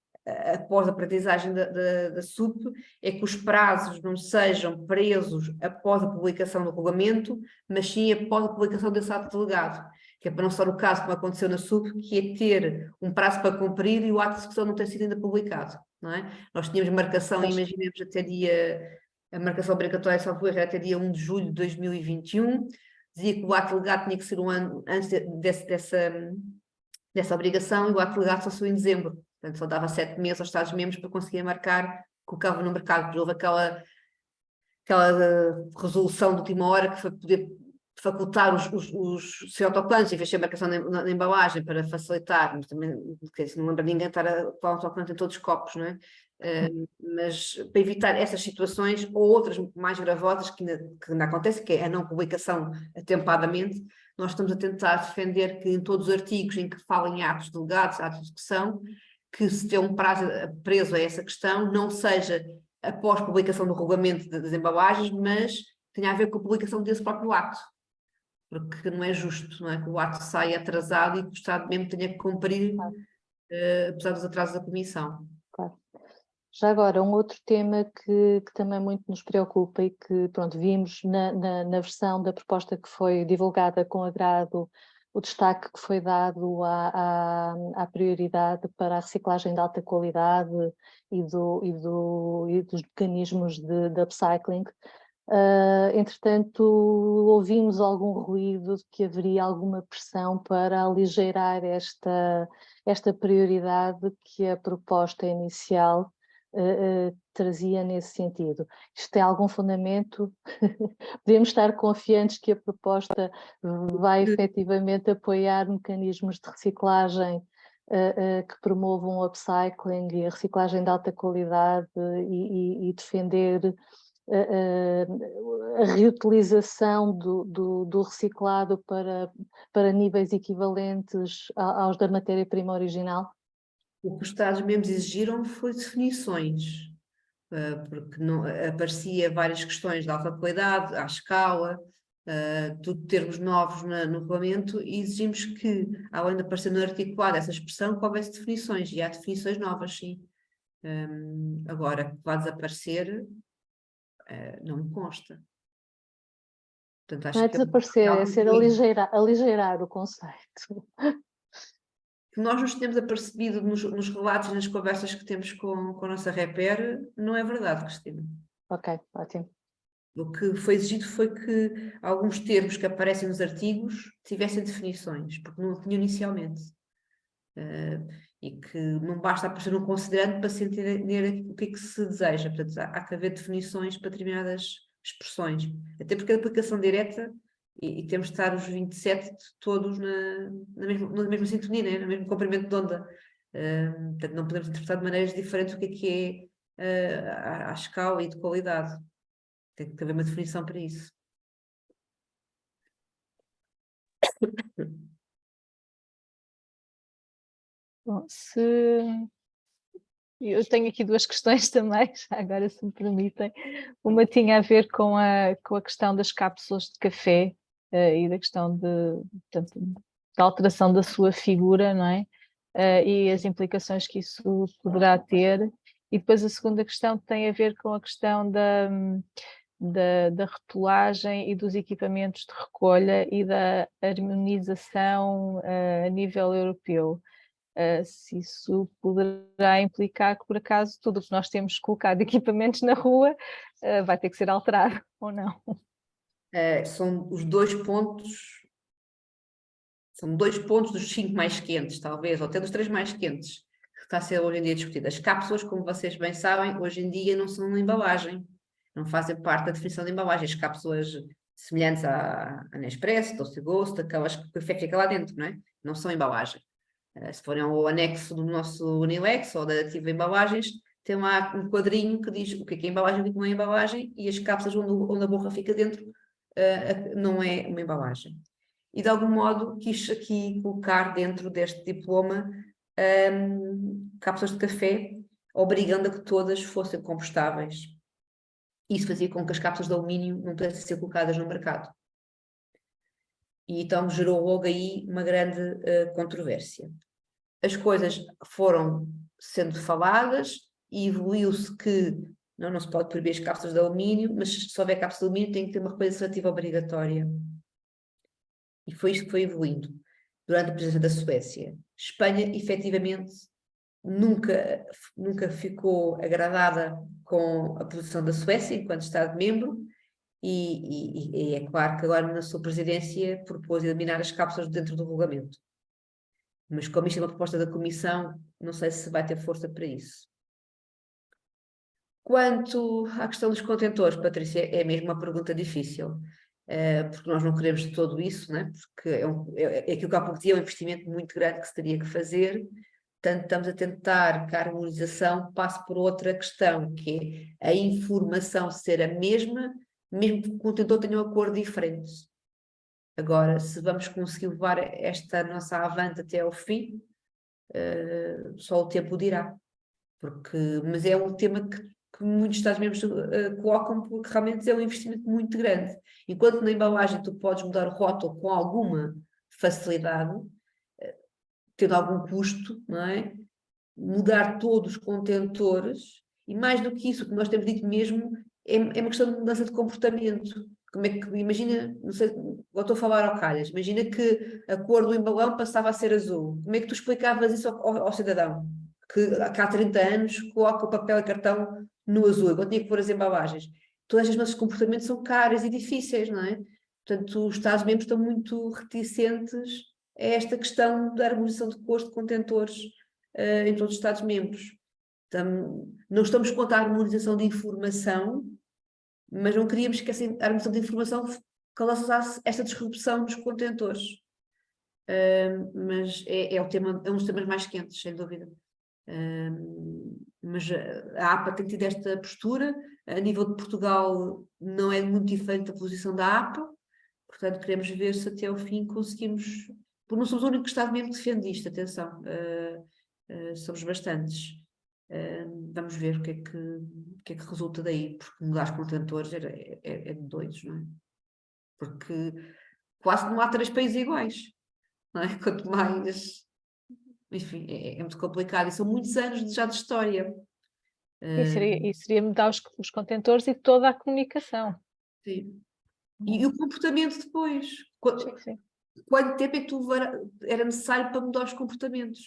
após a aprendizagem da SUP, é que os prazos não sejam presos após a publicação do regulamento, mas sim após a publicação desse ato delegado, que é para não ser o caso, como aconteceu na SUP, que é ter um prazo para cumprir e o ato de execução não ter sido ainda publicado, não é? Nós tínhamos marcação, imaginemos, a marcação obrigatória só foi até dia 1 de julho de 2021, dizia que o ato delegado tinha que ser um ano antes dessa obrigação e o ato delegado só saiu em dezembro. Portanto, só dava 7 meses aos Estados-membros para conseguir marcar, colocava no mercado, porque houve aquela resolução de última hora que foi poder facultar os autocolantes, em vez de ter marcação na embalagem para facilitar, mas também não lembra ninguém estar a pôr autocolante em todos os copos, não é? Mas para evitar essas situações ou outras mais gravosas que ainda acontecem, que é a não publicação atempadamente, nós estamos a tentar defender que em todos os artigos em que falam em atos delegados, atos de execução, que se tem um prazo preso a essa questão, não seja após publicação do regulamento das embalagens, mas tenha a ver com a publicação desse próprio ato. Porque não é justo, não é? Que o ato saia atrasado e que o Estado mesmo tenha que cumprir, apesar dos atrasos da Comissão. Claro. Já agora, um outro tema que também muito nos preocupa e que, pronto, vimos na versão da proposta que foi divulgada com agrado, o destaque que foi dado à prioridade para a reciclagem de alta qualidade e dos mecanismos de upcycling. Entretanto, ouvimos algum ruído de que haveria alguma pressão para aligeirar esta prioridade que a proposta inicial trazia nesse sentido. Isto tem algum fundamento? Podemos estar confiantes que a proposta vai efetivamente apoiar mecanismos de reciclagem que promovam o upcycling e a reciclagem de alta qualidade e defender a reutilização do reciclado para níveis equivalentes aos da matéria-prima original? O que os Estados-membros exigiram foi definições, porque não, aparecia várias questões de alta qualidade, à escala, tudo termos novos no regulamento, e exigimos que, além de aparecer no articulado essa expressão, que houvesse definições, e há definições novas, sim. Agora, que vai desaparecer, não me consta. Portanto, acho Não é que desaparecer, é ser aligeirar o conceito. que nós nos temos apercebido nos relatos e nas conversas que temos com a nossa repère, não é verdade, Cristina. Ok, ótimo. O que foi exigido foi que alguns termos que aparecem nos artigos tivessem definições, porque não tinham inicialmente. E que não basta aparecer um considerante para se entender o que é que se deseja. Portanto, há que haver definições para determinadas expressões. Até porque a aplicação direta, e temos de estar os 27 todos na mesma sintonia, né? No mesmo comprimento de onda. Portanto, não podemos interpretar de maneiras diferentes o que é à escala e de qualidade. Tem que haver uma definição para isso. Bom, eu tenho aqui duas questões também, já agora se me permitem. Uma tinha a ver com a questão das cápsulas de café e da questão portanto, da alteração da sua figura, não é? E as implicações que isso poderá ter. E depois a segunda questão tem a ver com a questão da rotulagem e dos equipamentos de recolha e da harmonização a nível europeu. Se isso poderá implicar que, por acaso, tudo o que nós temos colocado de equipamentos na rua vai ter que ser alterado, ou não? São os 2 pontos, são 2 pontos dos 5 mais quentes, talvez, ou até dos 3 mais quentes, que está a ser hoje em dia discutido. As cápsulas, como vocês bem sabem, hoje em dia não são embalagem, não fazem parte da definição de embalagem. As cápsulas semelhantes à Nespresso, Toast & Ghost, aquelas que o café fica lá dentro, não é? Não são embalagem. Se forem ao anexo do nosso Unilex ou da Ativa Embalagens, tem lá um quadrinho que diz o que é embalagem e o que não é embalagem, e as cápsulas onde a borra fica dentro não é uma embalagem. E de algum modo quis aqui colocar dentro deste diploma cápsulas de café, obrigando a que todas fossem compostáveis. Isso fazia com que as cápsulas de alumínio não pudessem ser colocadas no mercado. E então gerou logo aí uma grande controvérsia. As coisas foram sendo faladas e evoluiu-se que não se pode proibir as cápsulas de alumínio, mas se houver cápsula de alumínio tem que ter uma recolha seletiva obrigatória. E foi isto que foi evoluindo durante a presença da Suécia. Espanha, efetivamente, nunca ficou agradada com a posição da Suécia enquanto Estado-membro, e é claro que agora na sua presidência propôs eliminar as cápsulas dentro do regulamento. Mas como isto é uma proposta da Comissão, não sei se vai ter força para isso. Quanto à questão dos contentores, Patrícia, é mesmo uma pergunta difícil, porque nós não queremos de todo isso, né? Porque é aquilo que há pouco dia é um investimento muito grande que se teria que fazer. Portanto, estamos a tentar que a harmonização passe por outra questão, que é a informação ser a mesma, mesmo que o contentor tenha uma cor diferente. Agora, se vamos conseguir levar esta nossa avante até ao fim, só o tempo dirá. Mas é um tema que muitos Estados-membros colocam, porque realmente é um investimento muito grande. Enquanto na embalagem tu podes mudar o rótulo com alguma facilidade, tendo algum custo, não é? Mudar todos os contentores, e mais do que isso, o que nós temos dito mesmo, é uma questão de mudança de comportamento. Como é que, imagina, não sei, eu estou a falar ao calhas, imagina que a cor do embalão passava a ser azul. Como é que tu explicavas isso ao cidadão? Que há 30 anos coloca o papel e cartão no azul, agora tinha que pôr as embalagens. Todos estes nossos comportamentos são caros e difíceis, não é? Portanto, os Estados-membros estão muito reticentes a esta questão da harmonização de cores de contentores em todos os Estados-membros. Não estamos contra a harmonização de informação, mas não queríamos que essa harmonização de informação causasse esta disrupção dos contentores. Mas é um dos temas mais quentes, sem dúvida. Mas a APA tem tido esta postura. A nível de Portugal não é muito diferente a posição da APA, portanto queremos ver se até ao fim conseguimos, porque não somos o único Estado mesmo que defende isto, atenção, somos bastantes. Vamos ver o que é que resulta daí, porque mudar os contentores é de doidos, não é? Porque quase não há 3 países iguais, não é? Quanto mais... Enfim, é muito complicado e são muitos anos já de história. E seria mudar os contentores e toda a comunicação. Sim. E o comportamento depois. Sim. Quanto tempo é que era necessário para mudar os comportamentos?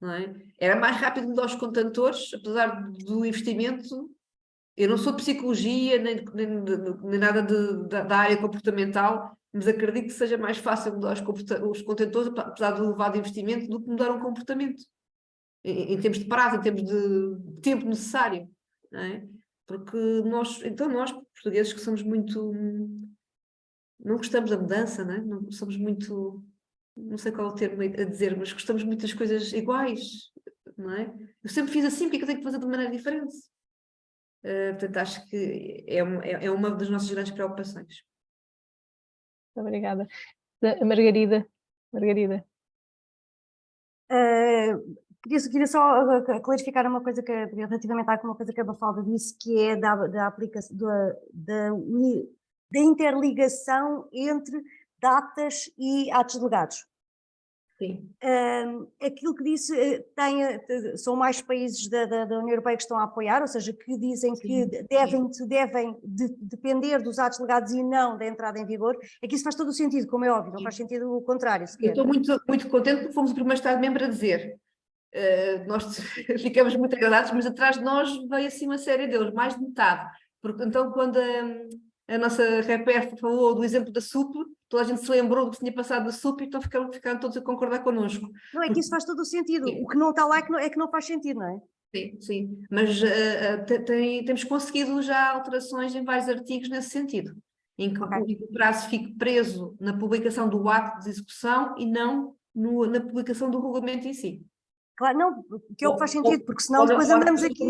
Não é? Era mais rápido mudar os contentores, apesar do investimento. Eu não sou de psicologia, nem nada da área comportamental, mas acredito que seja mais fácil mudar os contentores, apesar do elevado investimento, do que mudar um comportamento. Em termos de prazo, em termos de tempo necessário. Não é? Porque nós, portugueses, que somos muito... Não gostamos da mudança, não é? Não, somos muito... Não sei qual é o termo a dizer, mas gostamos muito das coisas iguais, não é? Eu sempre fiz assim, porque é que eu tenho que fazer de maneira diferente? Portanto, acho que é uma das nossas grandes preocupações. Obrigada. Margarida. Queria só clarificar uma coisa relativamente a uma coisa que a Mafalda disse, que é da aplicação, da interligação entre datas e atos delegados. Sim. Aquilo que disse, são mais países da União Europeia que estão a apoiar, ou seja, que dizem que devem depender dos atos delegados e não da entrada em vigor. É que isso faz todo o sentido, como é óbvio, não faz sentido o contrário sequer. Eu estou muito, muito contente porque fomos o primeiro Estado-membro a dizer. Nós ficamos muito agradados, mas atrás de nós veio assim uma série deles, mais de metade. Porque, então, quando a nossa repórter falou do exemplo da SUP, toda a gente se lembrou do que tinha passado da SUP e então ficaram todos a concordar connosco. Não, é que isso faz todo o sentido. Sim. O que não está lá é que não faz sentido, não é? Sim. Mas temos conseguido já alterações em vários artigos nesse sentido, em que o prazo fique preso na publicação do ato de execução e não na publicação do regulamento em si. Claro, não, que é o que faz sentido, porque senão depois andamos aqui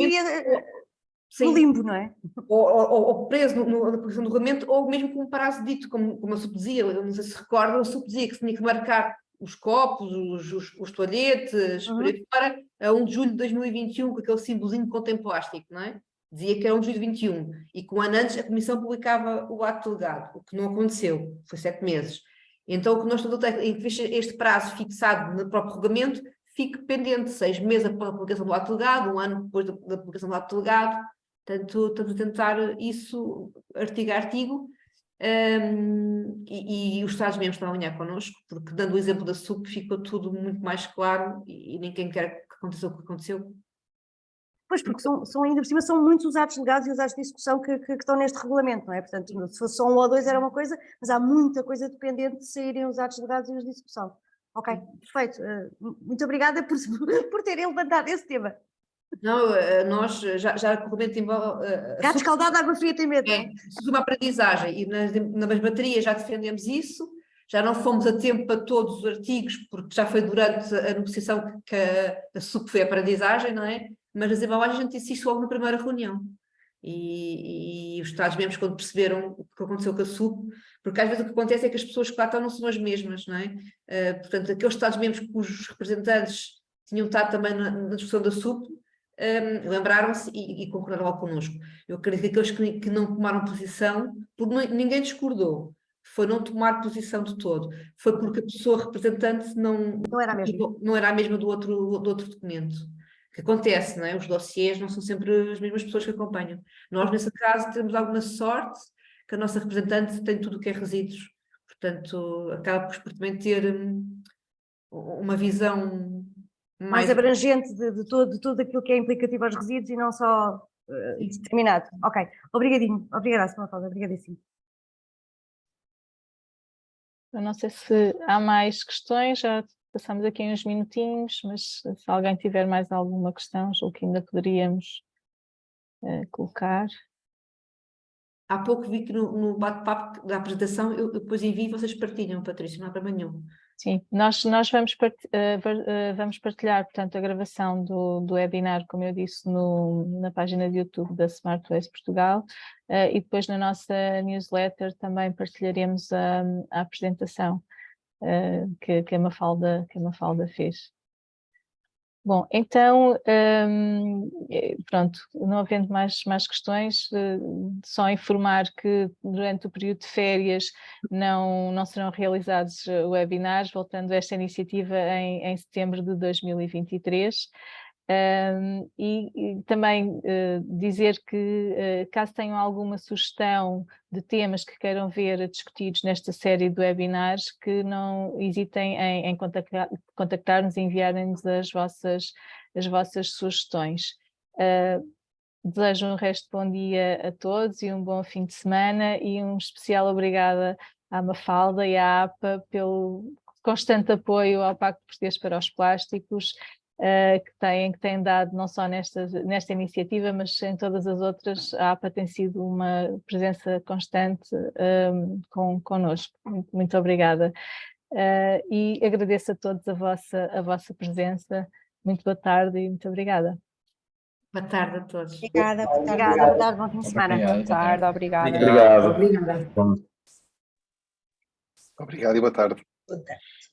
no limbo, não é? Ou preso na publicação do regulamento, ou mesmo com um prazo dito, como a SUP dizia, eu não sei se recordam, a SUP dizia que se tinha que marcar os copos, os toalhetes, por aí fora, a 1 de julho de 2021, com aquele símbolozinho de contém plástico, não é? Dizia que era 1 de julho de 21, e que um ano antes a Comissão publicava o ato delegado, o que não aconteceu, foi 7 meses. Então o que nós estamos a ter, em vez de este prazo fixado no próprio regulamento, fique pendente 6 meses após a publicação do ato delegado, um ano depois da publicação do ato delegado. Portanto, estamos a tentar isso artigo a artigo, e os Estados-membros estão a alinhar connosco, porque dando o exemplo da SUP ficou tudo muito mais claro e ninguém quer que aconteça o que aconteceu. Pois, porque ainda por cima são muitos os atos delegados e os atos de execução que estão neste regulamento, não é? Portanto, se fosse só 1 ou 2 era uma coisa, mas há muita coisa dependente de saírem os atos delegados e os de execução. Ok, perfeito. Muito obrigada por terem levantado esse tema. Não, nós já regulamento gato escaldado, água fria tem medo. Isso é uma aprendizagem e nas baterias já defendemos isso, já não fomos a tempo para todos os artigos, porque já foi durante a negociação que a SUP foi a aprendizagem, não é? Mas as embalagens a gente disse isso logo na primeira reunião. E os Estados-membros, quando perceberam o que aconteceu com a SUP, porque às vezes o que acontece é que as pessoas que lá estão não são as mesmas, não é? Portanto, aqueles Estados-membros cujos representantes tinham estado também na discussão da SUP, lembraram-se e concordaram logo connosco. Eu acredito que aqueles que não tomaram posição, porque ninguém discordou, foi não tomar posição de todo, foi porque a pessoa representante não era a mesma do outro documento. Que acontece, não é? Os dossiês não são sempre as mesmas pessoas que acompanham. Nós, nesse caso, temos alguma sorte que a nossa representante tem tudo o que é resíduos, portanto, acaba por também ter uma visão mais abrangente de tudo aquilo que é implicativo aos resíduos e não só determinado. Ok, obrigadinho, obrigada, Mafalda, obrigadíssimo. Eu não sei se há mais questões, já passamos aqui uns minutinhos, mas se alguém tiver mais alguma questão, julgo que ainda poderíamos colocar. Há pouco vi que no bate-papo da apresentação eu depois envio e vocês partilham, Patrícia, não há problema nenhum. Sim, nós vamos partilhar, portanto, a gravação do webinar, como eu disse, na página de YouTube da Smart Waste Portugal, e depois na nossa newsletter também partilharemos a apresentação que a Mafalda fez. Bom, então, pronto, não havendo mais questões, só informar que durante o período de férias não serão realizados webinars, voltando a esta iniciativa em setembro de 2023. E também dizer que caso tenham alguma sugestão de temas que queiram ver discutidos nesta série de webinars, que não hesitem em contactar-nos e enviarem-nos as vossas sugestões. Desejo um resto de bom dia a todos e um bom fim de semana, e um especial obrigada à Mafalda e à APA pelo constante apoio ao Pacto Português para os Plásticos, que têm dado não só nesta iniciativa, mas em todas as outras. A APA tem sido uma presença constante connosco. Muito obrigada. E agradeço a todos a vossa presença. Muito boa tarde e muito obrigada. Boa tarde a todos. Obrigada, boa tarde, bom fim de semana. Boa tarde, Obrigado. Obrigada. Obrigado e boa tarde. Boa tarde.